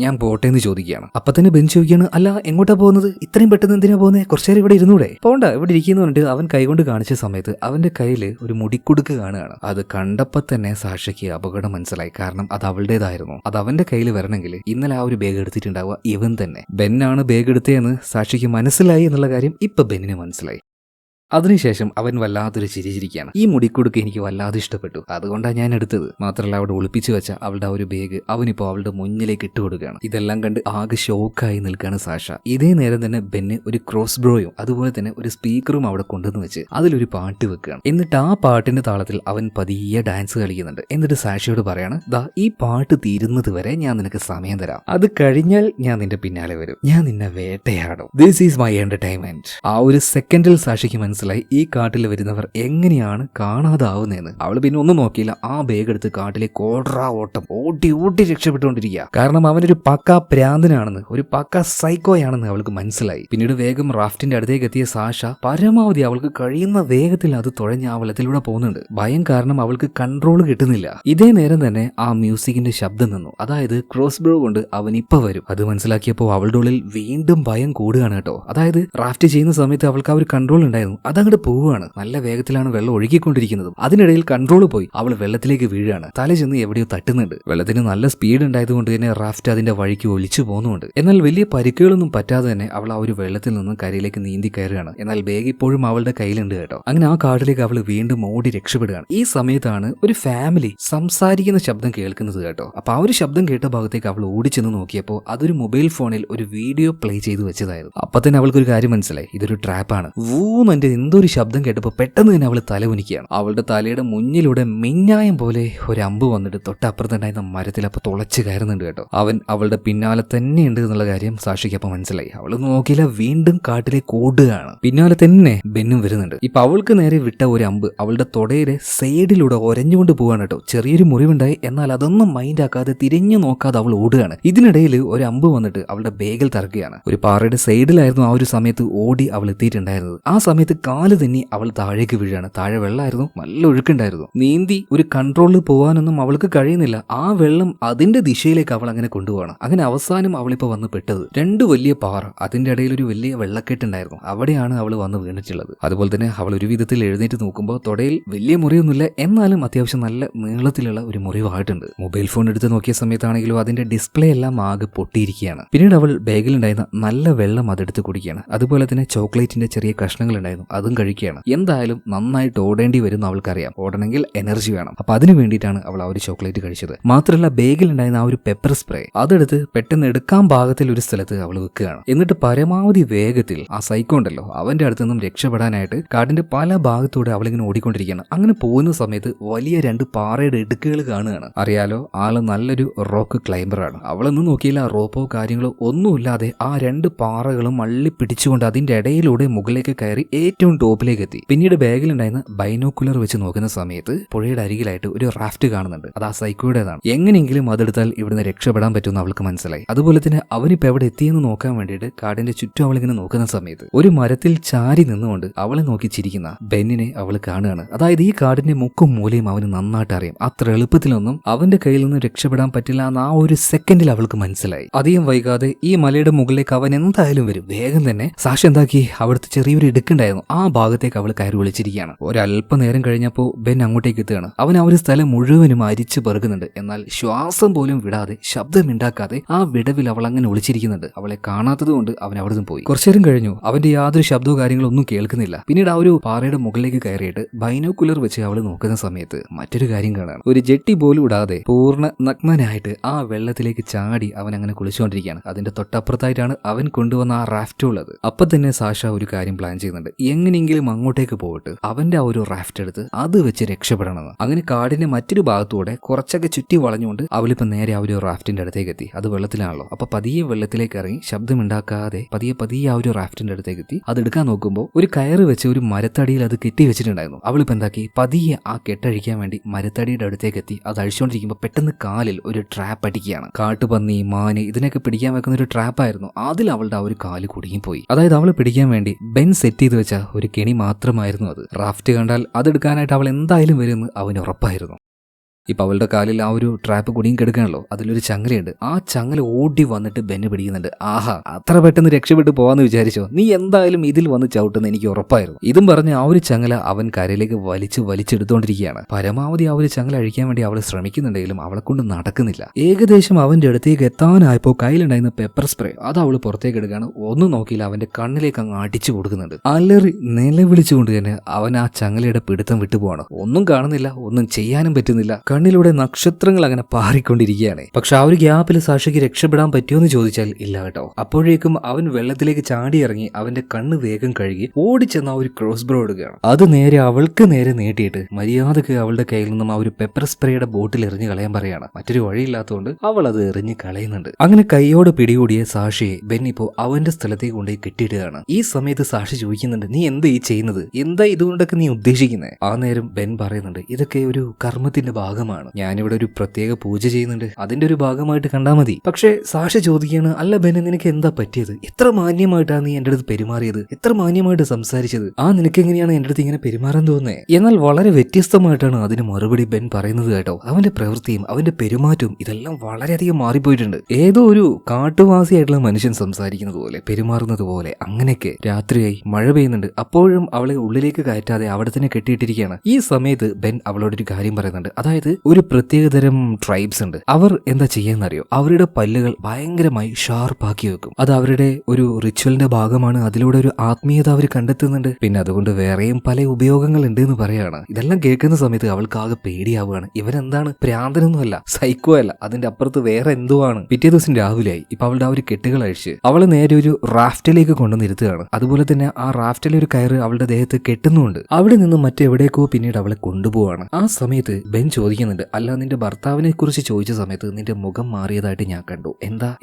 ഞാൻ പോട്ടെ എന്ന് ചോദിക്കുകയാണ്. അപ്പൊ തന്നെ ബെൻ ചോദിക്കുകയാണ്, അല്ല എങ്ങോട്ടാ പോകുന്നത്? ഇത്രയും പെട്ടെന്ന് എന്തിനാ പോകുന്നത്? കുറച്ചേരം ഇവിടെ ഇരുന്നൂടെ? പോണ്ട, ഇവിടെ ഇരിക്കുന്നു പറഞ്ഞിട്ട് അവൻ കൈകൊണ്ട് കാണിച്ച സമയത്ത് അവന്റെ കയ്യിൽ ഒരു മുടിക്കുടുക്ക് കാണുകയാണ്. അത് കണ്ടപ്പോ തന്നെ സാഷയ്ക്ക് അപകടം മനസ്സിലായി. കാരണം അത് അവളുടേതായിരുന്നു. അത് അവന്റെ കയ്യിൽ വരണമെങ്കിൽ ഇന്നലെ ആ ഒരു ബാഗ് എടുത്തിട്ടുണ്ടാവുക ഇവൻ തന്നെ. ബെന്നാണ് ബാഗ് എടുത്തതെന്ന് സാക്ഷിക്ക് മനസ്സിലായി എന്നുള്ള കാര്യം ഇപ്പൊ ബെന്നിന് മനസ്സിലായി. അതിനുശേഷം അവൻ വല്ലാത്തൊരു ചിരിച്ചിരിക്കുകയാണ്. ഈ മുടിക്കുടുക്ക് എനിക്ക് വല്ലാതെ ഇഷ്ടപ്പെട്ടു, അതുകൊണ്ടാണ് ഞാൻ എടുത്തത്. മാത്രമല്ല അവിടെ ഒളിപ്പിച്ചു വെച്ച അവളുടെ ആ ഒരു ബാഗ് അവനിപ്പോ അവളുടെ മുന്നിലേക്ക് ഇട്ടുകൊടുക്കുകയാണ്. ഇതെല്ലാം കണ്ട് ആകെ ഷോക്കായി നിൽക്കുകയാണ് സാഷ. ഇതേ നേരം തന്നെ ബെന്ന് ഒരു ക്രോസ് ബ്രോയും അതുപോലെ തന്നെ ഒരു സ്പീക്കറും അവിടെ കൊണ്ടുവന്ന് വെച്ച് അതിലൊരു പാട്ട് വെക്കുകയാണ്. എന്നിട്ട് ആ പാട്ടിന്റെ താളത്തിൽ അവൻ പതിയെ ഡാൻസ് കളിക്കുന്നുണ്ട്. എന്നിട്ട് സാഷയോട് പറയാണ്, ദാ ഈ പാട്ട് തീരുന്നത് വരെ ഞാൻ നിനക്ക് സമയം തരാം, അത് കഴിഞ്ഞാൽ ഞാൻ നിന്റെ പിന്നാലെ വരും, ഞാൻ നിന്നെ വേട്ടയാടും, ദിസ് ഈസ് മൈ എന്റർടൈൻമെന്റ്. ആ ഒരു സെക്കൻഡിൽ സാഷിക്ക് മനസ്സിലായി ഈ കാട്ടിൽ വരുന്നവർ എങ്ങനെയാണ് കാണാതാവുന്നതെന്ന്. അവൾ പിന്നെ ഒന്നും നോക്കിയില്ല, ആ ബാഗ് എടുത്ത് കാട്ടിലേക്ക് ഓട്ടം ഓടി രക്ഷപ്പെട്ടുകൊണ്ടിരിക്കുക. കാരണം അവനൊരു പക്ക പ്രാന്തനാണെന്ന്, ഒരു പക്ക സൈക്കോയാണെന്ന് അവൾക്ക് മനസ്സിലായി. പിന്നീട് വേഗം റാഫ്റ്റിന്റെ അടുത്തേക്ക് എത്തിയ സാഷ പരമാവധി അവൾക്ക് കഴിയുന്ന വേഗത്തിൽ അത് തുഴഞ്ഞ ആ വെള്ളത്തിലൂടെ പോകുന്നുണ്ട്. ഭയം കാരണം അവൾക്ക് കൺട്രോൾ കിട്ടുന്നില്ല. ഇതേ നേരം തന്നെ ആ മ്യൂസിക്കിന്റെ ശബ്ദം നിന്നു. അതായത് ക്രോസ് ബ്രോ കൊണ്ട് അവൻ ഇപ്പൊ വരും. അത് മനസ്സിലാക്കിയപ്പോൾ അവളുടെ ഉള്ളിൽ വീണ്ടും ഭയം കൂടുകയാണ് കേട്ടോ. അതായത് റാഫ്റ്റ് ചെയ്യുന്ന സമയത്ത് അവൾക്ക് ആ ഒരു കൺട്രോൾ ഉണ്ടായിരുന്നു, അതങ്ങോട്ട് പോവുകയാണ്. നല്ല വേഗത്തിലാണ് വെള്ളം ഒഴുകിക്കൊണ്ടിരിക്കുന്നത്. അതിനിടയിൽ കൺട്രോൾ പോയി അവൾ വെള്ളത്തിലേക്ക് വീഴാണ്. തല ചെന്ന് എവിടെയോ തട്ടുന്നുണ്ട്. വെള്ളത്തിന് നല്ല സ്പീഡ് ഉണ്ടായതുകൊണ്ട് തന്നെ റാഫ്റ്റ് അതിന്റെ വഴിക്ക് ഒലിച്ചു പോകുന്നുണ്ട്. എന്നാൽ വലിയ പരിക്കുകളൊന്നും പറ്റാതെ തന്നെ അവൾ ആ ഒരു വെള്ളത്തിൽ നിന്നും കരയിലേക്ക് നീന്തി കയറുകയാണ്. എന്നാൽ ബാഗ് ഇപ്പോഴും അവളുടെ കയ്യിലുണ്ട് കേട്ടോ. അങ്ങനെ ആ കാട്ടിലേക്ക് അവൾ വീണ്ടും ഓടി രക്ഷപ്പെടുകയാണ്. ഈ സമയത്താണ് ഒരു ഫാമിലി സംസാരിക്കുന്ന ശബ്ദം കേൾക്കുന്നത് കേട്ടോ. അപ്പൊ ആ ഒരു ശബ്ദം കേട്ട ഭാഗത്തേക്ക് അവൾ ഓടിച്ചെന്ന് നോക്കിയപ്പോൾ അതൊരു മൊബൈൽ ഫോണിൽ ഒരു വീഡിയോ പ്ലേ ചെയ്ത് വെച്ചതായിരുന്നു. അപ്പൊ തന്നെ അവൾക്കൊരു കാര്യം മനസ്സിലായി, ഇതൊരു ട്രാപ്പാണ്. വൂന്നെ എന്തോ ഒരു ശബ്ദം കേട്ടപ്പോൾ പെട്ടെന്ന് തന്നെ അവൾ തല ഉനിക്കുകയാണ്. അവളുടെ തലയുടെ മുന്നിലൂടെ മിന്നായം പോലെ ഒരു അമ്പ് വന്നിട്ട് തൊട്ടപ്പുറത്തുണ്ടായിരുന്ന മരത്തിൽ അപ്പൊ തുളച്ച് കയറുന്നുണ്ട് കേട്ടോ. അവൻ അവളുടെ പിന്നാലെ തന്നെ ഉണ്ട് എന്നുള്ള കാര്യം സാക്ഷിക്ക് അപ്പൊ മനസ്സിലായി. അവൾ നോക്കിയില്ല, വീണ്ടും കാട്ടിലേക്ക് ഓടുകയാണ്. പിന്നാലെ തന്നെ ബെന്നും വരുന്നുണ്ട്. ഇപ്പൊ അവൾക്ക് നേരെ വിട്ട ഒരു അമ്പ് അവളുടെ തൊടയുടെ സൈഡിലൂടെ ഒരഞ്ഞുകൊണ്ട് പോവാണ് കേട്ടോ. ചെറിയൊരു മുറിവുണ്ടായി, എന്നാൽ അതൊന്നും മൈൻഡ് ആക്കാതെ തിരിഞ്ഞു നോക്കാതെ അവൾ ഓടുകയാണ്. ഇതിനിടയിൽ ഒരു അമ്പ് വന്നിട്ട് അവളുടെ ബേഗിൽ തറക്കുകയാണ്. ഒരു പാറയുടെ സൈഡിലായിരുന്നു ആ ഒരു സമയത്ത് ഓടി അവൾ എത്തിയിട്ടുണ്ടായിരുന്നത്. ആ സമയത്ത് കാല് തന്നെ അവൾ താഴേക്ക് വീഴാണ്. താഴെ വെള്ളമായിരുന്നു, നല്ല ഒഴുക്കുണ്ടായിരുന്നു. നീന്തി ഒരു കൺട്രോളിൽ പോകാനൊന്നും അവൾക്ക് കഴിയുന്നില്ല. ആ വെള്ളം അതിന്റെ ദിശയിലേക്ക് അവൾ അങ്ങനെ കൊണ്ടുപോകണം. അങ്ങനെ അവസാനം അവളിപ്പോ വന്ന് പെട്ടത് രണ്ട് വലിയ പാറ, അതിന്റെ ഇടയിൽ ഒരു വലിയ വെള്ളക്കെട്ടുണ്ടായിരുന്നു. അവിടെയാണ് അവൾ വന്ന് വീണിട്ടുള്ളത്. അതുപോലെ തന്നെ അവൾ ഒരു വിധത്തിൽ എഴുന്നേറ്റ് നോക്കുമ്പോൾ തൊടയിൽ വലിയ മുറിയൊന്നുമില്ല, എന്നാലും അത്യാവശ്യം നല്ല നീളത്തിലുള്ള ഒരു മുറിവായിട്ടുണ്ട്. മൊബൈൽ ഫോൺ എടുത്ത് നോക്കിയ സമയത്താണെങ്കിലും അതിന്റെ ഡിസ്പ്ലേ എല്ലാം ആകെ പൊട്ടിയിരിക്കുകയാണ്. പിന്നീട് അവൾ ബാഗിലുണ്ടായിരുന്ന നല്ല വെള്ളം അതെടുത്ത് കുടിക്കുകയാണ്. അതുപോലെ തന്നെ ചോക്ലേറ്റിന്റെ ചെറിയ കഷ്ണങ്ങൾ ഉണ്ടായിരുന്നു, അതും കഴിക്കുകയാണ്. എന്തായാലും നന്നായിട്ട് ഓടേണ്ടി വരും അവൾക്കറിയാം. ഓടണമെങ്കിൽ എനർജി വേണം. അപ്പൊ അതിന് വേണ്ടിയിട്ടാണ് അവൾ ആ ഒരു ചോക്ലേറ്റ് കഴിച്ചത്. മാത്രമല്ല ബാഗിലുണ്ടായിരുന്ന ആ ഒരു പെപ്പർ സ്പ്രേ അതെടുത്ത് പെട്ടെന്ന് എടുക്കാൻ പാകത്തിൽ ഒരു സ്ഥലത്ത് അവൾ വെക്കുകയാണ്. എന്നിട്ട് പരമാവധി വേഗത്തിൽ ആ സൈക്കോ ഉണ്ടല്ലോ അവന്റെ അടുത്ത് നിന്നും രക്ഷപ്പെടാനായിട്ട് കാടിന്റെ പല ഭാഗത്തൂടെ അവളിങ്ങനെ ഓടിക്കൊണ്ടിരിക്കുകയാണ്. അങ്ങനെ പോകുന്ന സമയത്ത് വലിയ രണ്ട് പാറയുടെ ഇടുക്കുകൾ കാണുകയാണ്. അറിയാലോ, ആള് നല്ലൊരു റോക്ക് ക്ലൈംബറാണ്. അവളൊന്നും നോക്കിയില്ല, റോപ്പോ കാര്യങ്ങളോ ഒന്നുമില്ലാതെ ആ രണ്ട് പാറകളും അള്ളി പിടിച്ചുകൊണ്ട് അതിന്റെ ഇടയിലൂടെ മുകളിലേക്ക് കയറി ഏറ്റവും ടോപ്പിലേക്ക് എത്തി. പിന്നീട് ബാഗിലുണ്ടായിരുന്ന ബൈനോക്കുലർ വെച്ച് നോക്കുന്ന സമയത്ത് പുഴയുടെ അരികിലായിട്ട് ഒരു റാഫ്റ്റ് കാണുന്നുണ്ട്. അത് ആ സൈക്കോയുടേതാണ്. എങ്ങനെയെങ്കിലും അതെടുത്താൽ ഇവിടുന്ന് രക്ഷപ്പെടാൻ പറ്റുമെന്ന് അവൾക്ക് മനസ്സിലായി. അതുപോലെ തന്നെ അവനിപ്പോ എവിടെ എത്തിയെന്ന് നോക്കാൻ വേണ്ടിയിട്ട് കാടിന്റെ ചുറ്റും അവളിങ്ങനെ നോക്കുന്ന സമയത്ത് ഒരു മരത്തിൽ ചാരി നിന്നുകൊണ്ട് അവളെ നോക്കി ചിരിക്കുന്ന ബെന്നിനെ അവൾ കാണുകയാണ്. അതായത് ഈ കാടിന്റെ മുക്കും മൂലയും അവന് നന്നായിട്ട് അറിയാം. അത്ര എളുപ്പത്തിലൊന്നും അവന്റെ കയ്യിൽ നിന്ന് രക്ഷപ്പെടാൻ പറ്റില്ല എന്ന് ആ ഒരു സെക്കൻഡിൽ അവൾക്ക് മനസ്സിലായി. അധികം വൈകാതെ ഈ മലയുടെ മുകളിലേക്ക് അവൻ എന്തായാലും വരും. വേഗം തന്നെ സാക്ഷി എന്താക്കി, അവിടുത്തെ ചെറിയൊരു ഇടുക്കുണ്ടായിരുന്നു, ആ ഭാഗത്തേക്ക് അവൾ കയറി വിളിച്ചിരിക്കുകയാണ്. ഒരല്പനേരം കഴിഞ്ഞപ്പോൾ ബെൻ അങ്ങോട്ടേക്ക് എത്തുകയാണ്. അവൻ ആ ഒരു സ്ഥലം മുഴുവനും അരിച്ചു പെറുകുന്നുണ്ട്. എന്നാൽ ശ്വാസം പോലും വിടാതെ ശബ്ദമുണ്ടാക്കാതെ ആ വിടവിൽ അവൾ അങ്ങനെ ഒളിച്ചിരിക്കുന്നുണ്ട്. അവളെ കാണാത്തത് കൊണ്ട് അവൻ അവിടുന്ന് പോയി. കുറച്ചേരം കഴിഞ്ഞു, അവന്റെ യാതൊരു ശബ്ദവും കാര്യങ്ങളോ ഒന്നും കേൾക്കുന്നില്ല. പിന്നീട് ആ ഒരു പാറയുടെ മുകളിലേക്ക് കയറിയിട്ട് ബൈനോക്കുലർ വെച്ച് അവൾ നോക്കുന്ന സമയത്ത് മറ്റൊരു കാര്യം കാണാണ്. ഒരു ജെട്ടി പോലും ഇടാതെ പൂർണ്ണ നഗ്നനായിട്ട് ആ വെള്ളത്തിലേക്ക് ചാടി അവൻ അങ്ങനെ കുളിച്ചുകൊണ്ടിരിക്കുകയാണ്. അതിന്റെ തൊട്ടപ്പുറത്തായിട്ടാണ് അവൻ കൊണ്ടുവന്ന ആ റാഫ്റ്റ് ഉള്ളത്. അപ്പൊ തന്നെ സാഷ ഒരു കാര്യം പ്ലാൻ ചെയ്യുന്നുണ്ട്. എങ്ങനെയെങ്കിലും അങ്ങോട്ടേക്ക് പോയിട്ട് അവന്റെ ആ ഒരു റാഫ്റ്റ് എടുത്ത് അത് വെച്ച് രക്ഷപ്പെടണമെന്ന്. അങ്ങനെ കാടിന്റെ മറ്റൊരു ഭാഗത്തൂടെ കുറച്ചൊക്കെ ചുറ്റി വളഞ്ഞുകൊണ്ട് അവളിപ്പോ നേരെ ആ ഒരു റാഫ്റ്റിന്റെ അടുത്തേക്ക് എത്തി. അത് വെള്ളത്തിലാണല്ലോ. അപ്പൊ പതിയെ വെള്ളത്തിലേക്ക് ഇറങ്ങി ശബ്ദമുണ്ടാക്കാതെ പതിയെ ആ ഒരു റാഫ്റ്റിന്റെ അടുത്തേക്ക് എത്തി. അത് എടുക്കാൻ നോക്കുമ്പോൾ ഒരു കയറ് വെച്ച് ഒരു മരത്തടിയിൽ അത് കെട്ടി വെച്ചിട്ടുണ്ടായിരുന്നു. അവളിപ്പോ എന്താക്കി, പതിയെ ആ കെട്ടഴിക്കാൻ വേണ്ടി മരത്തടിയുടെ അടുത്തേക്ക് എത്തി. അത് അഴിച്ചുകൊണ്ടിരിക്കുമ്പോൾ പെട്ടെന്ന് കാലിൽ ഒരു ട്രാപ്പ് അടിക്കുകയാണ്. കാട്ടുപന്നി, മാന് ഇതിനൊക്കെ പിടിക്കാൻ വെക്കുന്ന ഒരു ട്രാപ്പായിരുന്നു. അതിൽ അവളുടെ ആ ഒരു കാല് കുടുങ്ങിപ്പോയി. അതായത് അവളെ പിടിക്കാൻ വേണ്ടി ബെൻ സെറ്റ് ചെയ്ത് വെച്ച ഒരു കെണി മാത്രമായിരുന്നു അത്. റാഫ്റ്റ് കണ്ടാൽ അതെടുക്കാനായിട്ട് അവൾ എന്തായാലും വരുമെന്ന് അവന് ഉറപ്പായിരുന്നു. ഇപ്പൊ അവളുടെ കാലിൽ ആ ഒരു ട്രാപ്പ് കുടുങ്ങി കിടക്കുകയാണല്ലോ, അതിലൊരു ചങ്ങലയുണ്ട്. ആ ചങ്ങല ഓടി വന്നിട്ട് ബെന്ന് പിടിക്കുന്നുണ്ട്. ആഹാ, അത്ര പെട്ടെന്ന് രക്ഷപ്പെട്ടു പോവാന്ന് വിചാരിച്ചോ? നീ എന്തായാലും ഇതിൽ വന്ന് ചവിട്ടുന്ന എനിക്ക് ഉറപ്പായിരുന്നു. ഇതും പറഞ്ഞ് ആ ഒരു ചങ്ങല അവൻ കരയിലേക്ക് വലിച്ചെടുത്തോണ്ടിരിക്കുകയാണ്. പരമാവധി ആ ഒരു ചങ്ങല അഴിക്കാൻ വേണ്ടി അവൾ ശ്രമിക്കുന്നുണ്ടെങ്കിലും അവളെ കൊണ്ട് നടക്കുന്നില്ല. ഏകദേശം അവന്റെ അടുത്തേക്ക് എത്താനായപ്പോ കയ്യിലുണ്ടായിരുന്ന പെപ്പർ സ്പ്രേ അത് അവള് പുറത്തേക്ക് എടുക്കുകയാണ്. ഒന്നും നോക്കിയില്ല, അവന്റെ കണ്ണിലേക്ക് അങ്ങ് അടിച്ചു കൊടുക്കുന്നുണ്ട്. അലറി നിലവിളിച്ചുകൊണ്ട് തന്നെ അവൻ ആ ചങ്ങലയുടെ പിടുത്തം വിട്ടുപോവാണ്. ഒന്നും കാണുന്നില്ല, ഒന്നും ചെയ്യാനും പറ്റുന്നില്ല. കണ്ണിലൂടെ നക്ഷത്രങ്ങൾ അങ്ങനെ പാറിക്കൊണ്ടിരിക്കുകയാണ്. പക്ഷെ ആ ഒരു ഗ്യാപ്പിൽ സാക്ഷിക്ക് രക്ഷപ്പെടാൻ പറ്റുമെന്ന് ചോദിച്ചാൽ ഇല്ല കേട്ടോ. അപ്പോഴേക്കും അവൻ വെള്ളത്തിലേക്ക് ചാടിയിറങ്ങി അവന്റെ കണ്ണ് വേഗം കഴുകി ഓടിച്ചെന്ന ഒരു ക്രോസ് ബ്രോ എടുക്കുകയാണ്. അത് നേരെ അവൾക്ക് നേരെ നീട്ടിയിട്ട് മര്യാദക്ക് അവളുടെ കയ്യിൽ നിന്നും ആ ഒരു പെപ്പർ സ്പ്രേയുടെ ബോട്ടിൽ എറിഞ്ഞ് കളയാൻ പറയാണ്. മറ്റൊരു വഴിയില്ലാത്തതുകൊണ്ട് അവൾ അത് എറിഞ്ഞ് കളയുന്നുണ്ട്. അങ്ങനെ കൈയോട് പിടികൂടിയ സാക്ഷിയെ ബെൻ ഇപ്പോ അവന്റെ സ്ഥലത്തേക്ക് കൊണ്ടുപോയി കെട്ടിയിടുകയാണ്. ഈ സമയത്ത് സാക്ഷി ചോദിക്കുന്നുണ്ട്, നീ എന്താ ഈ ചെയ്യുന്നത്? എന്താ ഇതുകൊണ്ടൊക്കെ നീ ഉദ്ദേശിക്കുന്നത്? ആ നേരം ബെൻ പറയുന്നുണ്ട്, ഇതൊക്കെ ഒരു കർമ്മത്തിന്റെ ഭാഗമാണ്. ഭാഗമാണ്. ഞാനിവിടെ ഒരു പ്രത്യേക പൂജ ചെയ്യുന്നുണ്ട്, അതിന്റെ ഒരു ഭാഗമായിട്ട് കണ്ടാൽ മതി. പക്ഷേ സാഷ ചോദിക്കുകയാണ്, അല്ല ബെന്നെ നിനക്ക് എന്താ പറ്റിയത്? എത്ര മാന്യമായിട്ടാണ് നീ എന്റെ അടുത്ത് പെരുമാറിയത്, എത്ര മാന്യമായിട്ട് സംസാരിച്ചത്, നിനക്ക് എങ്ങനെയാണ് എന്റെ അടുത്ത് ഇങ്ങനെ പെരുമാറാൻ തോന്നുന്നത്? എന്നാൽ വളരെ വ്യത്യസ്തമായിട്ടാണ് അതിന് മറുപടി ബെൻ പറയുന്നത് കേട്ടോ. അവന്റെ പ്രവൃത്തിയും അവന്റെ പെരുമാറ്റവും ഇതെല്ലാം വളരെയധികം മാറിപ്പോയിട്ടുണ്ട്. ഏതോ ഒരു കാട്ടുവാസിയായിട്ടുള്ള മനുഷ്യൻ സംസാരിക്കുന്നത് പോലെ, പെരുമാറുന്നത് പോലെ. അങ്ങനെയൊക്കെ രാത്രിയായി, മഴ പെയ്യുന്നുണ്ട്. അപ്പോഴും അവളെ ഉള്ളിലേക്ക് കയറ്റാതെ അവിടെ തന്നെ കെട്ടിയിട്ടിരിക്കുകയാണ്. ഈ സമയത്ത് ബെൻ അവളോടൊരു കാര്യം പറയുന്നുണ്ട്. അതായത് ഒരു പ്രത്യേകതരം ട്രൈബ്സ് ഉണ്ട്, അവർ എന്താ ചെയ്യാന്നറിയോ? അവരുടെ പല്ലുകൾ ഭയങ്കരമായി ഷാർപ്പാക്കി വെക്കും. അത് അവരുടെ ഒരു റിച്വലിന്റെ ഭാഗമാണ്. അതിലൂടെ ഒരു ആത്മീയത അവർ കണ്ടെത്തുന്നുണ്ട്. പിന്നെ അതുകൊണ്ട് വേറെയും പല ഉപയോഗങ്ങൾ ഉണ്ട് എന്ന് പറയാണ്. ഇതെല്ലാം കേൾക്കുന്ന സമയത്ത് അവൾക്ക് ആകെ പേടിയാവുകയാണ്. ഇവരെന്താണ്, പ്രാന്തനൊന്നുമല്ല, സൈക്കോ അല്ല, അതിന്റെ അപ്പുറത്ത് വേറെ എന്തോ ആണ്. പിറ്റേ ദിവസം രാവിലെയായി. ഇപ്പൊ അവളുടെ ആ ഒരു കെട്ടുകൾ അഴിച്ച് അവളെ നേരെ ഒരു റാഫ്റ്റിലേക്ക് കൊണ്ടുവന്നിരുത്തുകയാണ്. അതുപോലെ തന്നെ ആ റാഫ്റ്റിലെ ഒരു കയറ് അവളുടെ ദേഹത്ത് കെട്ടുന്നുണ്ട്. അവിടെ നിന്ന് മറ്റെവിടേക്കോ പിന്നീട് അവളെ കൊണ്ടുപോവാണ്. ആ സമയത്ത് ബെൻ ചോദിക്കുന്നുണ്ട്, അല്ല നിന്റെ ഭർത്താവിനെ കുറിച്ച് ചോദിച്ച സമയത്ത് നിന്റെ മുഖം മാറിയതായിട്ട് ഞാൻ കണ്ടു,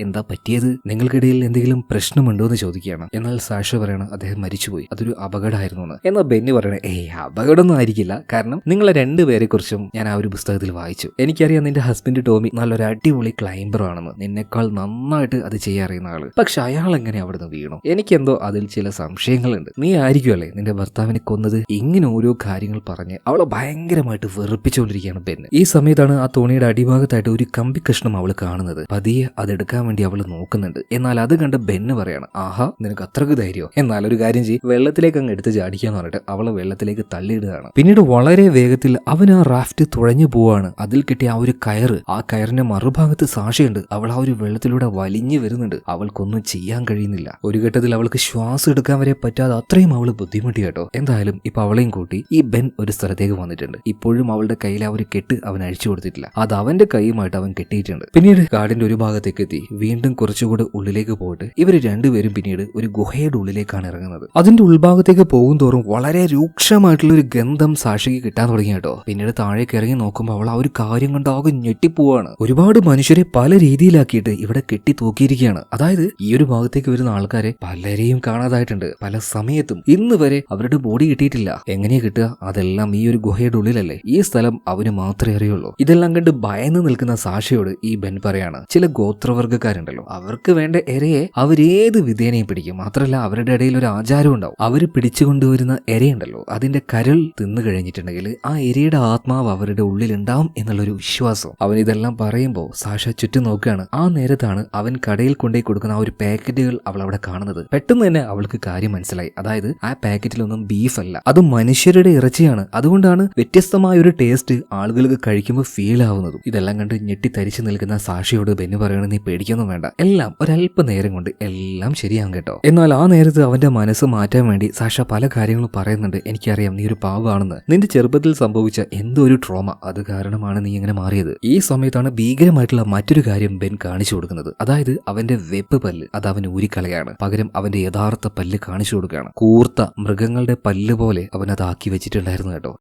എന്താ പറ്റിയത്? നിങ്ങൾക്കിടയിൽ എന്തെങ്കിലും പ്രശ്നമുണ്ടോ എന്ന് ചോദിക്കുകയാണ്. എന്നാൽ സാഷ പറയണം, അദ്ദേഹം മരിച്ചുപോയി, അതൊരു അപകടമായിരുന്നു എന്ന്. എന്നാൽ ബെന്നി പറയണേ, അപകടമൊന്നും ആയിരിക്കില്ല, കാരണം നിങ്ങളെ രണ്ടുപേരെ കുറിച്ചും ഞാൻ ആ ഒരു പുസ്തകത്തിൽ വായിച്ചു. എനിക്കറിയാം നിന്റെ ഹസ്ബൻഡ് ടോമി നല്ലൊരു അടിപൊളി ക്ലൈംബർ ആണെന്ന്, നിന്നെക്കാൾ നന്നായിട്ട് അത് ചെയ്യാറിയുന്ന ആള്. പക്ഷെ അയാൾ എങ്ങനെ അവിടുന്ന് വീണു? എനിക്കെന്തോ അതിൽ ചില സംശയങ്ങളുണ്ട്. നീ ആയിരിക്കുമല്ലേ നിന്റെ ഭർത്താവിനെ കൊന്നത്? ഇങ്ങനെ ഓരോ കാര്യങ്ങൾ പറഞ്ഞ് അവളെ ഭയങ്കരമായിട്ട് വെറുപ്പിച്ചുകൊണ്ടിരിക്കുകയാണ് ബെന്ന്. ഈ സമയത്താണ് ആ തോണിയുടെ അടിഭാഗത്തായിട്ട് ഒരു കമ്പി കഷ്ണം അവൾ കാണുന്നത്. പതിയെ അതെടുക്കാൻ വേണ്ടി അവൾ നോക്കുന്നുണ്ട്. എന്നാൽ അത് കണ്ട് ബെന്ന് പറയാണ്, ആഹാ നിനക്ക് അത്രക്ക് ധൈര്യമോ? എന്നാൽ ഒരു കാര്യം ചെയ്യ്, വെള്ളത്തിലേക്ക് അങ്ങ് എടുത്ത് ചാടിക്കാന്ന് പറഞ്ഞിട്ട് അവളെ വെള്ളത്തിലേക്ക് തള്ളിയിടുകയാണ്. പിന്നീട് വളരെ വേഗത്തിൽ അവൻ ആ റാഫ്റ്റ് തുഴഞ്ഞു പോവാണ്. അതിൽ കിട്ടിയ ആ ഒരു കയറ്, ആ കയറിന്റെ മറുഭാഗത്ത് സാക്ഷയുണ്ട്. അവൾ ആ ഒരു വെള്ളത്തിലൂടെ വലിഞ്ഞു വരുന്നുണ്ട്. അവൾക്കൊന്നും ചെയ്യാൻ കഴിയുന്നില്ല. ഒരു ഘട്ടത്തിൽ അവൾക്ക് ശ്വാസം എടുക്കാൻ വരെ പറ്റാതെ അത്രയും അവള് ബുദ്ധിമുട്ടി കേട്ടോ. എന്തായാലും ഇപ്പൊ അവളെയും കൂട്ടി ഈ ബെൻ ഒരു സ്ഥലത്തേക്ക് വന്നിട്ടുണ്ട്. ഇപ്പോഴും അവളുടെ കയ്യിൽ ആ ഒരു കെട്ട് അവൻ അഴിച്ചു കൊടുത്തിട്ടില്ല. അത് അവന്റെ കൈയുമായിട്ട് അവൻ കെട്ടിയിട്ടുണ്ട്. പിന്നീട് കാടിന്റെ ഒരു ഭാഗത്തേക്ക് എത്തി. വീണ്ടും കുറച്ചുകൂടെ ഉള്ളിലേക്ക് പോയിട്ട് ഇവര് രണ്ടുപേരും പിന്നീട് ഒരു ഗുഹയുടെ ഉള്ളിലേക്കാണ് ഇറങ്ങുന്നത്. അതിന്റെ ഉൾഭാഗത്തേക്ക് പോകും തോറും വളരെ രൂക്ഷമായിട്ടുള്ള ഒരു ഗന്ധം സാക്ഷിക്ക് കിട്ടാൻ തുടങ്ങി കേട്ടോ. പിന്നീട് താഴേക്ക് ഇറങ്ങി നോക്കുമ്പോൾ അവൾ ആ ഒരു കാര്യം കണ്ട് ആകെ ഞെട്ടിപ്പോവാണ്. ഒരുപാട് മനുഷ്യരെ പല രീതിയിലാക്കിയിട്ട് ഇവിടെ കെട്ടി തൂക്കിയിരിക്കുകയാണ്. അതായത് ഈ ഒരു ഭാഗത്തേക്ക് വരുന്ന ആൾക്കാരെ പലരെയും കാണാതായിട്ടുണ്ട്. പല സമയത്തും ഇന്ന് വരെ അവരുടെ ബോഡി കിട്ടിയിട്ടില്ല. എങ്ങനെയാ കിട്ടുക? അതെല്ലാം ഈ ഒരു ഗുഹയുടെ ഉള്ളിലല്ലേ. ഈ സ്ഥലം അവന് മാത്രമേ അറിയുള്ളൂ. ഇതെല്ലാം കണ്ട് ഭയന്ന് നിൽക്കുന്ന സാക്ഷിയോട് ഈ ബെൻ പറയാണ്, ചില ഗോത്രവർഗ്ഗക്കാരുണ്ടല്ലോ, അവർക്ക് വേണ്ട ഇരയെ അവരേത് വിധേനയും പിടിക്കും. മാത്രമല്ല അവരുടെ ഇടയിൽ ഒരു ആചാരം ഉണ്ടാവും. അവര് പിടിച്ചുകൊണ്ടുവരുന്ന ഇരയുണ്ടല്ലോ, അതിന്റെ കരൾ തിന്നു കഴിഞ്ഞിട്ടുണ്ടെങ്കിൽ ആ ഇരയുടെ ആത്മാവ് അവരുടെ ഉള്ളിൽ ഉണ്ടാവും എന്നുള്ളൊരു വിശ്വാസം. അവൻ ഇതെല്ലാം പറയുമ്പോൾ സാഷ ചുറ്റും നോക്കുകയാണ്. ആ നേരത്താണ് അവൻ കടയിൽ കൊണ്ടുപോയി കൊടുക്കുന്ന ആ ഒരു പാക്കറ്റുകൾ അവൾ അവിടെ കാണുന്നത്. പെട്ടെന്ന് തന്നെ അവൾക്ക് കാര്യം മനസ്സിലായി. അതായത് ആ പാക്കറ്റിലൊന്നും ബീഫ് അല്ല, അത് മനുഷ്യരുടെ ഇറച്ചിയാണ്. അതുകൊണ്ടാണ് വ്യത്യസ്തമായ ഒരു ടേസ്റ്റ് ആളുകൾക്ക് കഴിക്കുമ്പോൾ ഫീൽ ആവുന്നതും. ഇതെല്ലാം കണ്ട് ഞെട്ടി തരിച്ചു നിൽക്കുന്ന സാക്ഷിയോട് ബെന്നു പറയണത്, നീ പേടിക്കൊന്നും വേണ്ട, എല്ലാം ഒരല്പ നേരം കൊണ്ട് എല്ലാം ശരിയാകും കേട്ടോ. എന്നാൽ ആ നേരത്ത് അവന്റെ മനസ്സ് മാറ്റാൻ വേണ്ടി സാഷ പല കാര്യങ്ങളും പറയുന്നുണ്ട്. എനിക്കറിയാം നീ ഒരു പാവമാണെന്ന്, നിന്റെ ചെറുപ്പത്തിൽ സംഭവിച്ച എന്തോ ഒരു ട്രോമ, അത് കാരണമാണ് നീ ഇങ്ങനെ മാറിയത്. ഈ സമയത്താണ് ഭീകരമായിട്ടുള്ള മറ്റൊരു കാര്യം ബെൻ കാണിച്ചു കൊടുക്കുന്നത്. അതായത് അവന്റെ വെപ്പ് പല്ല് അത് അവൻ ഊരിക്കളയാണ്. പകരം അവന്റെ യഥാർത്ഥ പല്ല് കാണിച്ചു കൊടുക്കുകയാണ്. കൂർത്ത മൃഗങ്ങളുടെ പല്ല് പോലെ അവൻ അതാക്കി വെച്ചിട്ടുണ്ടായിരുന്നു കേട്ടോ.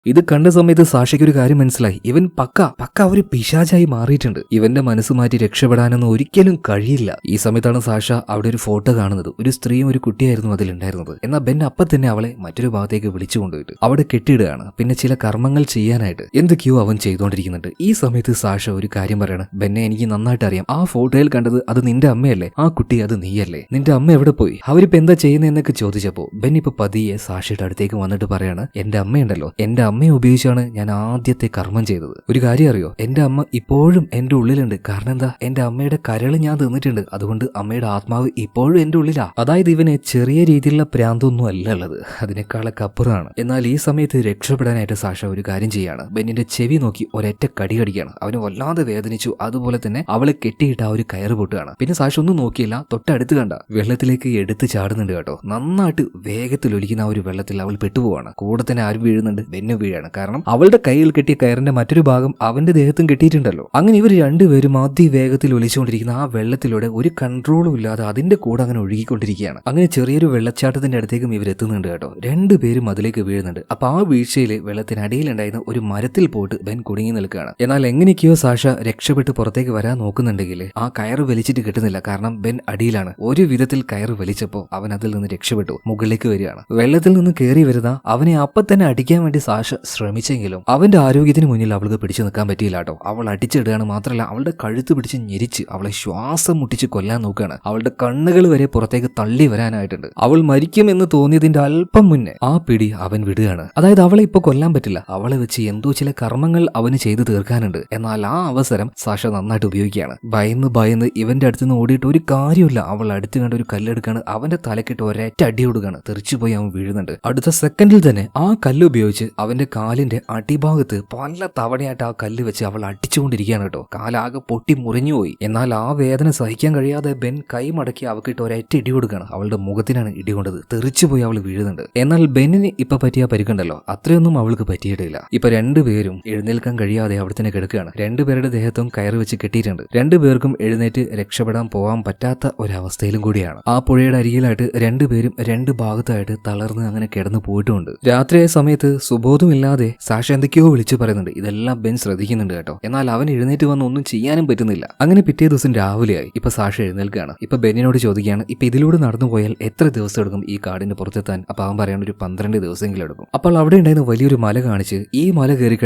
ഇത് കണ്ട സമയത്ത് സാഷയ്ക്ക് ഒരു കാര്യം മനസ്സിലായി. ഇവൻ പക്ക ഒരു പിശാചായി മാറിയിട്ടുണ്ട്. ഇവന്റെ മനസ്സ് മാറ്റി രക്ഷപ്പെടാനൊന്നും ഒരിക്കലും കഴിയില്ല. ഈ സമയത്താണ് സാഷ അവിടെ ഒരു ഫോട്ടോ കാണുന്നത്. ഒരു സ്ത്രീയും ഒരു കുട്ടിയായിരുന്നു അതിലുണ്ടായിരുന്നത്. എന്നാൽ ബെൻ അപ്പം തന്നെ അവളെ മറ്റൊരു ഭാഗത്തേക്ക് വിളിച്ചു കൊണ്ടുപോയിട്ട് അവിടെ കെട്ടിയിടുകയാണ്. പിന്നെ ചില കർമ്മങ്ങൾ ചെയ്യാനായിട്ട് എന്തൊക്കെയോ അവൻ ചെയ്തുകൊണ്ടിരിക്കുന്നുണ്ട്. ഈ സമയത്ത് സാഷ ഒരു കാര്യം പറയണം, ബെന്നെ എനിക്ക് നന്നായിട്ട് അറിയാം, ആ ഫോട്ടോയിൽ കണ്ടത് അത് നിന്റെ അമ്മയല്ലേ, ആ കുട്ടി അത് നീയല്ലേ, നിന്റെ അമ്മ എവിടെ പോയി, അവരിപ്പോ എന്താ ചെയ്യുന്നതെന്നൊക്കെ ചോദിച്ചപ്പോ ബെൻ ഇപ്പൊ പതിയെ സാഷയുടെ അടുത്തേക്ക് വന്നിട്ട് പറയാണ്, എന്റെ അമ്മയുണ്ടല്ലോ, എന്റെ അമ്മയെ ഉപയോഗിച്ചാണ് ഞാൻ ആദ്യത്തെ കർമ്മം ചെയ്തത്. ഒരു കാര്യം അറിയോ, എന്റെ അമ്മ ഇപ്പോഴും എന്റെ ഉള്ളിലുണ്ട്. കാരണം എന്താ, എന്റെ അമ്മയുടെ കരള് ഞാൻ തിന്നിട്ടുണ്ട്. അതുകൊണ്ട് അമ്മയുടെ ആത്മാവ് ഇപ്പോഴും എന്റെ ഉള്ളിലാ. അതായത് ഇവന് ചെറിയ രീതിയിലുള്ള പ്രാന്തൊന്നും അല്ല ഉള്ളത്, അതിനേക്കാളൊക്കെ അപ്പുറമാണ്. എന്നാൽ ഈ സമയത്ത് രക്ഷപ്പെടാനായിട്ട് സാഷ ഒരു കാര്യം ചെയ്യാണ്. ബെന്നിന്റെ ചെവി നോക്കി ഒരൊറ്റ കടി കടിക്കുകയാണ്. അവന് വല്ലാതെ വേദനിച്ചു. അതുപോലെ തന്നെ അവളെ കെട്ടിയിട്ട് ആ ഒരു കയറ് പൊട്ടുകയാണ്. പിന്നെ സാഷ ഒന്നും നോക്കിയില്ല, തൊട്ടടുത്ത് കണ്ട വെള്ളത്തിലേക്ക് എടുത്ത് ചാടുന്നുണ്ട് കേട്ടോ. നന്നായിട്ട് വേഗത്തിൽ ഒലിക്കുന്ന ആ ഒരു വെള്ളത്തിൽ അവൾ പെട്ടുപോവാണ്. കൂടെ തന്നെ ആരും വീഴുന്നുണ്ട്, ബെന്നു വീഴാണ്. കാരണം അവളുടെ കയ്യിൽ കെട്ടിയ കയറിന്റെ മറ്റൊരു ഭാഗം അവന്റെ ദേഹത്തും കെട്ടിയിട്ടുണ്ടല്ലോ. അങ്ങനെ ഇവർ രണ്ടുപേരും അതിവേഗത്തിൽ ഒലിച്ചുകൊണ്ടിരിക്കുന്ന ആ വെള്ളത്തിലൂടെ ഒരു കൺട്രോളും ഇല്ലാതെ അതിന്റെ കൂടെ അങ്ങനെ ഒഴുകിക്കൊണ്ടിരിക്കുകയാണ്. അങ്ങനെ ചെറിയൊരു വെള്ളച്ചാട്ടത്തിന്റെ അടുത്തേക്കും ഇവരെത്തുന്നുണ്ട് കേട്ടോ. രണ്ടുപേരും അതിലേക്ക് വീഴുന്നുണ്ട്. അപ്പൊ ആ വീഴ്ചയിൽ വെള്ളത്തിനടിയിലുണ്ടായിരുന്ന ഒരു മരത്തിൽ പോയിട്ട് ബെൻ കുടുങ്ങി നിൽക്കുകയാണ്. എന്നാൽ എങ്ങനെയൊക്കെയോ സാഷ രക്ഷപ്പെട്ട് പുറത്തേക്ക് വരാൻ നോക്കുന്നുണ്ടെങ്കിൽ ആ കയറ് വലിച്ചിട്ട് കിട്ടുന്നില്ല. കാരണം ബെൻ അടിയിലാണ്. ഒരു വിധത്തിൽ കയറ് വലിച്ചപ്പോൾ അവൻ അതിൽ നിന്ന് രക്ഷപ്പെട്ടു മുകളിലേക്ക് വരികയാണ്. വെള്ളത്തിൽ നിന്ന് കയറി വരുന്ന അവനെ അപ്പം തന്നെ അടിക്കാൻ വേണ്ടി സാഷ ശ്രമിച്ചെങ്കിലും അവന്റെ ആരോഗ്യത്തിന് മുന്നിൽ അവൾക്ക് പിടിച്ചു നിൽക്കാൻ പറ്റിയില്ല കേട്ടോ. അവൾ അടിച്ചിടുകയാണ്. മാത്രമല്ല അവളുടെ കഴുത്ത് പിടിച്ച് ഞെരിച്ച് അവളെ ശ്വാസം മുട്ടിച്ച് കൊല്ലാൻ നോക്കുകയാണ്. അവളുടെ കണ്ണുകൾ വരെ പുറത്തേക്ക് തള്ളി വരാനായിട്ടുണ്ട്. അവൾ മരിക്കുമെന്ന് തോന്നിയതിന്റെ അല്പം മുന്നേ ആ പിടി അവൻ വിടുകയാണ്. അതായത് അവളെ ഇപ്പൊ കൊല്ലാൻ പറ്റില്ല, അവളെ വെച്ച് എന്തോ ചില കർമ്മങ്ങൾ അവന് ചെയ്തു തീർക്കാനുണ്ട്. എന്നാൽ ആ അവസരം സാഷ നന്നായിട്ട് ഉപയോഗിക്കുകയാണ്. ഭയന്ന് ഇവന്റെ അടുത്ത് നിന്ന് ഓടിയിട്ട് ഒരു കാര്യമില്ല. അവൾ അടുത്ത് കണ്ട ഒരു കല്ലെടുക്കാണ്, അവന്റെ തലക്കിട്ട് ഒരൊറ്റ അടി കൊടുക്കുകയാണ്. തെറിച്ചുപോയി അവൻ വീഴുന്നുണ്ട്. അടുത്ത സെക്കൻഡിൽ തന്നെ ആ കല്ല് ഉപയോഗിച്ച് അവന്റെ കാലിന്റെ അടിഭാഗത്ത് പല തവണയായിട്ട് ആ കല്ല് വെച്ച് അവൾ അടിച്ചുകൊണ്ടിരിക്കുകയാണ് കേട്ടോ. കാലാകെ പൊട്ടി മുറിഞ്ഞുപോയി. എന്നാൽ ആ വേദന സഹിക്കാൻ കഴിയാതെ ബെൻ കൈ മടക്കി അവക്കിട്ട് ഒരൊറ്റ ഇടി കൊടുക്കുകയാണ്. അവളുടെ മുഖത്തിനാണ് ഇടി കൊണ്ടത്. തെറിച്ചുപോയി അവൾ വീഴുന്നുണ്ട്. എന്നാൽ ബെന്നിന് ഇപ്പൊ പറ്റിയ പരിക്കുണ്ടല്ലോ, അത്രയൊന്നും അവൾക്ക് പറ്റിയിട്ടില്ല. ഇപ്പൊ രണ്ടുപേരും എഴുന്നേൽക്കാൻ കഴിയാതെ അവിടെ തന്നെ കിടക്കുകയാണ്. രണ്ടുപേരുടെ ദേഹത്തും കയറ് വെച്ച് കെട്ടിയിട്ടുണ്ട്. രണ്ടുപേർക്കും എഴുന്നേറ്റ് രക്ഷപ്പെടാൻ പോകാൻ പറ്റാത്ത ഒരവസ്ഥയിലും കൂടിയാണ്. ആ പുഴയുടെ അരികിലായിട്ട് രണ്ടുപേരും രണ്ട് ഭാഗത്തായിട്ട് തളർന്ന് അങ്ങനെ കിടന്നു പോയിട്ടുമുണ്ട്. രാത്രിയായ സമയത്ത് സുബോധമില്ലാതെ സാഷ എന്തൊക്കെയോ വിളിച്ചു പറയുന്നുണ്ട്. ഇതെല്ലാം ബെൻ ശ്രദ്ധിക്കുന്നുണ്ട് കേട്ടോ. എന്നാൽ അവൻ എഴുന്നേറ്റ് വന്ന് ഒന്നും ചെയ്യാനും പറ്റുന്നില്ല. അങ്ങനെ പിറ്റേ ദിവസം രാവിലെയായി. ഇപ്പൊ സാഷ എഴുന്നേൽക്കുകയാണ്. ഇപ്പൊ ബെന്നിനോട് ചോദിക്കുകയാണ്, ഇപ്പൊ ഇതിലൂടെ നടന്നു പോയാൽ എത്ര ദിവസം എടുക്കും ഈ കാടിന്റെ പുറത്തെത്താൻ? അപ്പൊ അവൻ പറയാണ് ഒരു 12 ദിവസമെങ്കിലും എടുക്കും. അപ്പോൾ അവിടെ ഉണ്ടായിരുന്ന വലിയൊരു മല കാണിച്ച്, ഈ മല കയറി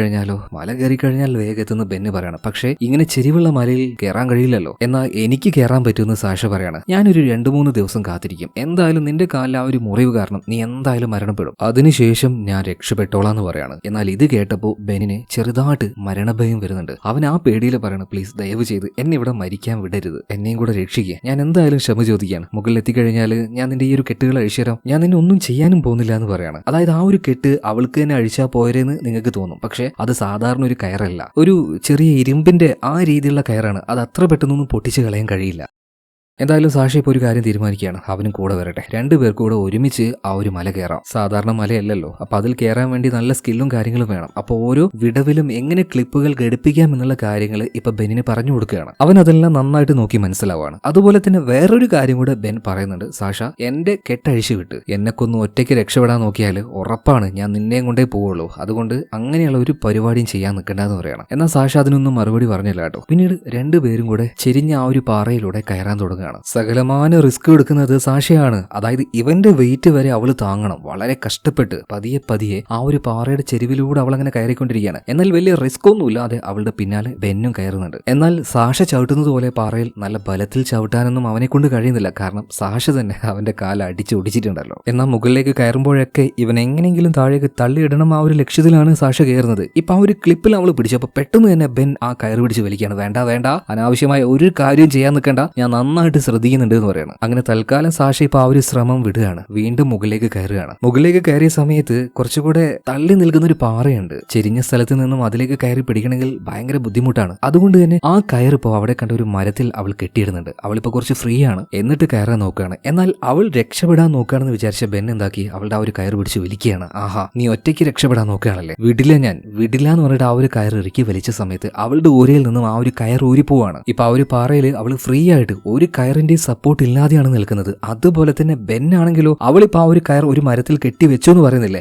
കഴിഞ്ഞാൽ വേഗം എത്തുന്ന ബെന്ന് പറയണം. പക്ഷേ ഇങ്ങനെ ചെരിവുള്ള മലയിൽ കയറാൻ കഴിയില്ലല്ലോ. എന്നാൽ എനിക്ക് കയറാൻ പറ്റുമെന്ന് സാഷ പറയാണ്. ഞാനൊരു 2-3 ദിവസം കാത്തിരിക്കും. എന്തായാലും നിന്റെ കാലിൽ ആ ഒരു മുറിവ് കാരണം നീ എന്തായാലും മരണപ്പെടും. അതിനുശേഷം ഞാൻ രക്ഷപ്പെട്ടോളാന്ന് പറയാണ്. എന്നാൽ ഇത് കേട്ടപ്പോൾ ബെന്നിന് ചെറുതായിട്ട് മരണഭയം വരുന്നുണ്ട്. അവൻ ആ പേടിയിൽ പറയണം, പ്ലീസ് ദയവ് ചെയ്ത് എന്നെ ഇവിടെ മരിക്കാൻ വിടരുത്, എന്നെയും കൂടെ രക്ഷിക്കുക. ഞാൻ എന്തായാലും ക്ഷമ ചോദിക്കുകയാണ്. മുകളിൽ എത്തിക്കഴിഞ്ഞാൽ ഞാൻ നിന്റെ ഈ ഒരു കെട്ടുകൾ അഴിച്ചുതരാം, ഞാൻ നിന്നെ ഒന്നും ചെയ്യാനും പോകുന്നില്ല എന്ന് പറയാണ്. അതായത് ആ ഒരു കെട്ട് അവൾക്ക് തന്നെ അഴിച്ചാൽ പോരെന്ന് നിങ്ങൾക്ക് തോന്നും. പക്ഷെ അത് സാധാരണ ഒരു കയറല്ല, ഒരു ചെറിയ ഇരുമ്പിന്റെ ആ രീതിയിലുള്ള കയറാണ്. അത് അത്ര പെട്ടെന്നൊന്നും പൊട്ടിച്ച് കളയാൻ കഴിയില്ല. എന്തായാലും സാഷ ഇപ്പോൾ ഒരു കാര്യം തീരുമാനിക്കുകയാണ്, അവനും കൂടെ വരട്ടെ. രണ്ടുപേർക്കും കൂടെ ഒരുമിച്ച് ആ ഒരു മല കയറാം. സാധാരണ മലയല്ലല്ലോ, അപ്പൊ അതിൽ കയറാൻ വേണ്ടി നല്ല സ്കില്ലും കാര്യങ്ങളും വേണം. അപ്പോൾ ഓരോ വിടവിലും എങ്ങനെ ക്ലിപ്പുകൾ ഘടിപ്പിക്കാം എന്നുള്ള കാര്യങ്ങൾ ഇപ്പൊ ബെന്നിന് പറഞ്ഞു കൊടുക്കുകയാണ്. അവൻ അതെല്ലാം നന്നായിട്ട് നോക്കി മനസ്സിലാവാണ്. അതുപോലെ തന്നെ വേറൊരു കാര്യം കൂടെ ബെൻ പറയുന്നുണ്ട്, സാഷ എന്റെ കെട്ടഴിച്ചു വിട്ട് എന്നെക്കൊന്ന് ഒറ്റയ്ക്ക് രക്ഷപ്പെടാൻ നോക്കിയാൽ ഉറപ്പാണ് ഞാൻ നിന്നെയും കൊണ്ടേ പോവുള്ളൂ. അതുകൊണ്ട് അങ്ങനെയുള്ള ഒരു പരിപാടിയും ചെയ്യാൻ നിൽക്കേണ്ടെന്ന് പറയണം. എന്നാൽ സാഷ അതിനൊന്നും മറുപടി പറഞ്ഞില്ല കേട്ടോ. പിന്നീട് രണ്ടുപേരും കൂടെ ചെരിഞ്ഞ ആ ഒരു പാറയിലൂടെ കയറാൻ തുടങ്ങുകയാണ്. സകലമാന റിസ്ക് എടുക്കുന്നത് സാഷയാണ്. അതായത് ഇവന്റെ വെയിറ്റ് വരെ അവള് താങ്ങണം. വളരെ കഷ്ടപ്പെട്ട് പതിയെ ആ ഒരു പാറയുടെ ചെരുവിലൂടെ അവൾ അങ്ങനെ കയറിക്കൊണ്ടിരിക്കുകയാണ്. എന്നാൽ വലിയ റിസ്ക് ഒന്നും ഇല്ലാതെ അവളുടെ പിന്നാലെ ബെന്നും കയറുന്നുണ്ട്. എന്നാൽ സാഷ ചവിട്ടുന്നത് പോലെ പാറയിൽ നല്ല ബലത്തിൽ ചവിട്ടാനൊന്നും അവനെ കൊണ്ട് കഴിയുന്നില്ല. കാരണം സാഷ തന്നെ അവന്റെ കാല് അടിച്ച് ഒടിച്ചിട്ടുണ്ടല്ലോ. എന്നാൽ മുകളിലേക്ക് കയറുമ്പോഴൊക്കെ ഇവൻ എങ്ങനെയെങ്കിലും താഴേക്ക് തള്ളിയിടണം ആ ഒരു ലക്ഷ്യത്തിലാണ് സാഷ കയറുന്നത്. ഇപ്പൊ ആ ഒരു ക്ലിപ്പിൽ അവൾ പിടിച്ചപ്പോൾ പെട്ടെന്ന് തന്നെ ബെൻ ആ കയറ് പിടിച്ച് വലിക്കുകയാണ്. വേണ്ട, അനാവശ്യമായ ഒരു കാര്യം ചെയ്യാൻ നിൽക്കണ്ട, ഞാൻ നന്നായിട്ട് ശ്രദ്ധിക്കുന്നുണ്ട് എന്ന് പറയണം. അങ്ങനെ തൽക്കാലം സാഷ ഇപ്പൊ ആ ഒരു ശ്രമം വിടുകയാണ്. വീണ്ടും മുകളിലേക്ക് കയറുകയാണ്. മുകളിലേക്ക് കയറിയ സമയത്ത് കുറച്ചുകൂടെ തള്ളി നിൽക്കുന്ന ഒരു പാറയുണ്ട്. ചെരിഞ്ഞ സ്ഥലത്ത് നിന്നും അതിലേക്ക് കയറി പിടിക്കണമെങ്കിൽ ഭയങ്കര ബുദ്ധിമുട്ടാണ്. അതുകൊണ്ട് തന്നെ ആ കയറിപ്പോ അവിടെ കണ്ട ഒരു മരത്തിൽ അവൾ കെട്ടിയിടുന്നുണ്ട്. അവളിപ്പോ കുറച്ച് ഫ്രീ ആണ്. എന്നിട്ട് കയറാൻ നോക്കുകയാണ്. എന്നാൽ അവൾ രക്ഷപ്പെടാൻ നോക്കുകയാണെന്ന് വിചാരിച്ച ബെൻ എന്താക്കി, അവളുടെ ആ ഒരു കയറ് പിടിച്ച് വലിക്കുകയാണ്. ആഹാ, നീ ഒറ്റയ്ക്ക് രക്ഷപ്പെടാൻ നോക്കുകയാണല്ലേ, വിടില്ല എന്ന് പറഞ്ഞിട്ട് ആ ഒരു കയർ ഇറക്കി വലിച്ച സമയത്ത് അവളുടെ ഊരയിൽ നിന്നും ആ ഒരു കയർ ഊരിപ്പോവാണ്. ഇപ്പൊ ആ ഒരു പാറയിൽ അവൾ ഫ്രീ ആയിട്ട് ഒരു കയറിന്റെ സപ്പോർട്ട് ഇല്ലാതെയാണ് നിൽക്കുന്നത്. അതുപോലെ തന്നെ ബെൻ ആണെങ്കിലോ അവളിപ്പോ ആ ഒരു കയർ ഒരു മരത്തിൽ കെട്ടി വെച്ചു എന്ന് പറയുന്നില്ലേ,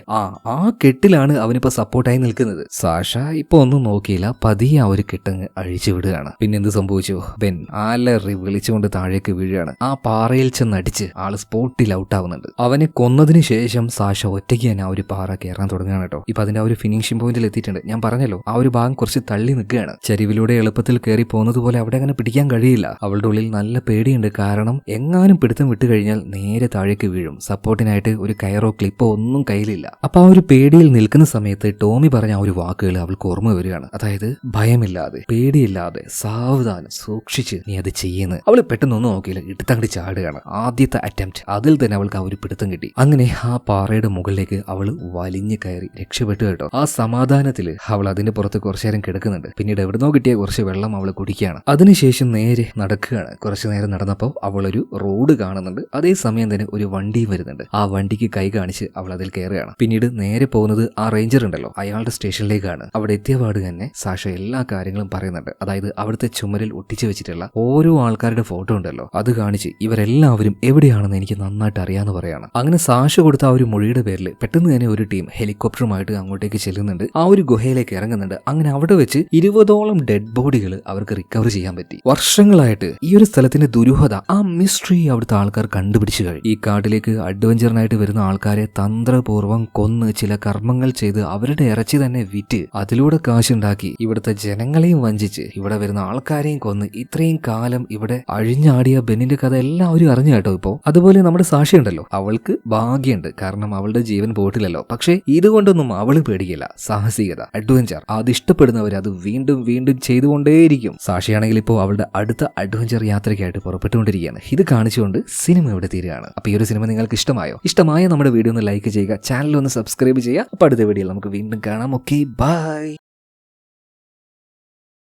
ആ കെട്ടിലാണ് അവനിപ്പോ സപ്പോർട്ടായി നിൽക്കുന്നത്. സാഷ ഇപ്പൊ ഒന്നും നോക്കിയില്ല, പതിയെ ആ ഒരു കെട്ടങ്ങ് അഴിച്ചു വിടുകയാണ്. പിന്നെ എന്ത് സംഭവിച്ചു, ബെൻ അലറി വിളിച്ചുകൊണ്ട് താഴേക്ക് വീഴുകയാണ്. ആ പാറയിൽ ചെന്നടിച്ച് ആള് സ്പോട്ടിൽ ഔട്ട് ആവുന്നുണ്ട്. അവനെ കൊന്നതിന് ശേഷം സാഷ ഒറ്റയ്ക്ക് തന്നെ ആ ഒരു പാറ കയറാൻ തുടങ്ങുകയാണ് കേട്ടോ. ഇപ്പൊ അതിന്റെ ആ ഒരു ഫിനിഷിംഗ് പോയിന്റിൽ എത്തിയിട്ടുണ്ട്. ഞാൻ പറഞ്ഞല്ലോ ആ ഒരു ഭാഗം കുറച്ച് തള്ളി നിൽക്കുകയാണ്. ചരിവിലൂടെ എളുപ്പത്തിൽ കയറി പോകുന്നത് പോലെ അവിടെ അങ്ങനെ പിടിക്കാൻ കഴിയില്ല. അവളുടെ ഉള്ളിൽ നല്ല പേടിയുണ്ട്. കാരണം എങ്ങാനും പിടുത്തം വിട്ടു കഴിഞ്ഞാൽ നേരെ താഴേക്ക് വീഴും. സപ്പോർട്ടിനായിട്ട് ഒരു കയറോ ക്ലിപ്പോ ഒന്നും കയ്യിലില്ല. അപ്പൊ ആ ഒരു പേടിയിൽ നിൽക്കുന്ന സമയത്ത് ടോമി പറഞ്ഞ ആ ഒരു വാക്കുകൾ അവൾക്ക് ഓർമ്മ വരികയാണ്. അതായത് ഭയമില്ലാതെ പേടിയില്ലാതെ സാവധാനം സൂക്ഷിച്ച് നീ അത് ചെയ്യുന്നത്. അവൾ പെട്ടെന്നൊന്നും നോക്കിയില്ല, ഇട്ടത്തങ്ങടി ചാടുകയാണ്. ആദ്യത്തെ അറ്റംപ്റ്റ് അതിൽ തന്നെ അവൾക്ക് ആ ഒരു പിടുത്തം കിട്ടി. അങ്ങനെ ആ പാറയുടെ മുകളിലേക്ക് അവൾ വലിഞ്ഞു കയറി രക്ഷപ്പെട്ടു കേട്ടോ. ആ സമാധാനത്തിൽ അവൾ അതിന്റെ പുറത്ത് കുറച്ചു നേരം കിടക്കുന്നുണ്ട്. പിന്നീട് എവിടുന്നോ കിട്ടിയ കുറച്ച് വെള്ളം അവൾ കുടിക്കുകയാണ്. അതിനുശേഷം നേരെ നടക്കുകയാണ്. കുറച്ചു നേരം നടന്നപ്പോൾ അവൾ ഒരു റോഡ് കാണുന്നുണ്ട്. അതേസമയം തന്നെ ഒരു വണ്ടിയും വരുന്നുണ്ട്. ആ വണ്ടിക്ക് കൈ കാണിച്ച് അവൾ അതിൽ കയറുകയാണ്. പിന്നീട് നേരെ പോകുന്നത് ആ റേഞ്ചർ ഉണ്ടല്ലോ അയാളുടെ സ്റ്റേഷനിലേക്കാണ്. അവിടെ എത്തിയപാട് തന്നെ സാഷ എല്ലാ കാര്യങ്ങളും പറയുന്നുണ്ട്. അതായത് അവിടുത്തെ ചുമരിൽ ഒട്ടിച്ചു വെച്ചിട്ടുള്ള ഓരോ ആൾക്കാരുടെ ഫോട്ടോ ഉണ്ടല്ലോ അത് കാണിച്ച് ഇവരെല്ലാവരും എവിടെയാണെന്ന് എനിക്ക് നന്നായിട്ട് അറിയാന്ന് പറയാണ്. അങ്ങനെ സാഷ കൊടുത്ത ആ ഒരു മൊഴിയുടെ പേരിൽ പെട്ടെന്ന് തന്നെ ഒരു ടീം ഹെലികോപ്റ്ററുമായിട്ട് അങ്ങോട്ടേക്ക് ചെല്ലുന്നുണ്ട്. ആ ഒരു ഗുഹയിലേക്ക് ഇറങ്ങുന്നുണ്ട്. അങ്ങനെ അവിടെ വെച്ച് 20ഓളം ഡെഡ് ബോഡികൾ അവർക്ക് റിക്കവർ ചെയ്യാൻ പറ്റി. വർഷങ്ങളായിട്ട് ഈ ഒരു സ്ഥലത്തിന്റെ ദുരൂഹത, ആ മിസ്റ്ററി അവിടുത്തെ ആൾക്കാർ കണ്ടുപിടിച്ചു കഴിഞ്ഞു. ഈ കാട്ടിലേക്ക് അഡ്വഞ്ചറിനായിട്ട് വരുന്ന ആൾക്കാരെ തന്ത്രപൂർവ്വം കൊന്ന് ചില കർമ്മങ്ങൾ ചെയ്ത് അവരുടെ ഇറച്ചി തന്നെ വിറ്റ് അതിലൂടെ കാശുണ്ടാക്കി ഇവിടുത്തെ ജനങ്ങളെയും വഞ്ചിച്ച് ഇവിടെ വരുന്ന ആൾക്കാരെയും കൊന്ന് ഇത്രയും കാലം ഇവിടെ അഴിഞ്ഞാടിയ ബെന്നിന്റെ കഥ എല്ലാവരും അറിഞ്ഞു കേട്ടോ. ഇപ്പോ അതുപോലെ നമ്മുടെ സാക്ഷി ഉണ്ടല്ലോ, അവൾക്ക് ഭാഗ്യമുണ്ട്, കാരണം അവളുടെ ജീവൻ പോയിട്ടില്ലല്ലോ. പക്ഷേ ഇതുകൊണ്ടൊന്നും അവള് പേടിക്കില്ല. സാഹസികത, അഡ്വഞ്ചർ, അത് ഇഷ്ടപ്പെടുന്നവർ അത് വീണ്ടും വീണ്ടും ചെയ്തുകൊണ്ടേയിരിക്കും. സാക്ഷിയാണെങ്കിൽ ഇപ്പോൾ അവളുടെ അടുത്ത അഡ്വഞ്ചർ യാത്രയ്ക്കായിട്ട് പുറപ്പെട്ടുകൊണ്ടിരിക്കുകയാണ്. ഇത് കാണിച്ചുകൊണ്ട് സിനിമ ഇവിടെ തീരുകയാണ്. അപ്പോൾ ഈ ഒരു സിനിമ നിങ്ങൾക്ക് ഇഷ്ടമായോ? ഇഷ്ടമായ നമ്മുടെ വീഡിയോ ഒന്ന് ലൈക്ക് ചെയ്യുക, ചാനൽ ഒന്ന് സബ്സ്ക്രൈബ് ചെയ്യുക. അപ്പോൾ അടുത്ത വീഡിയോയിൽ നമുക്ക് വീണ്ടും കാണാം. Okay, by.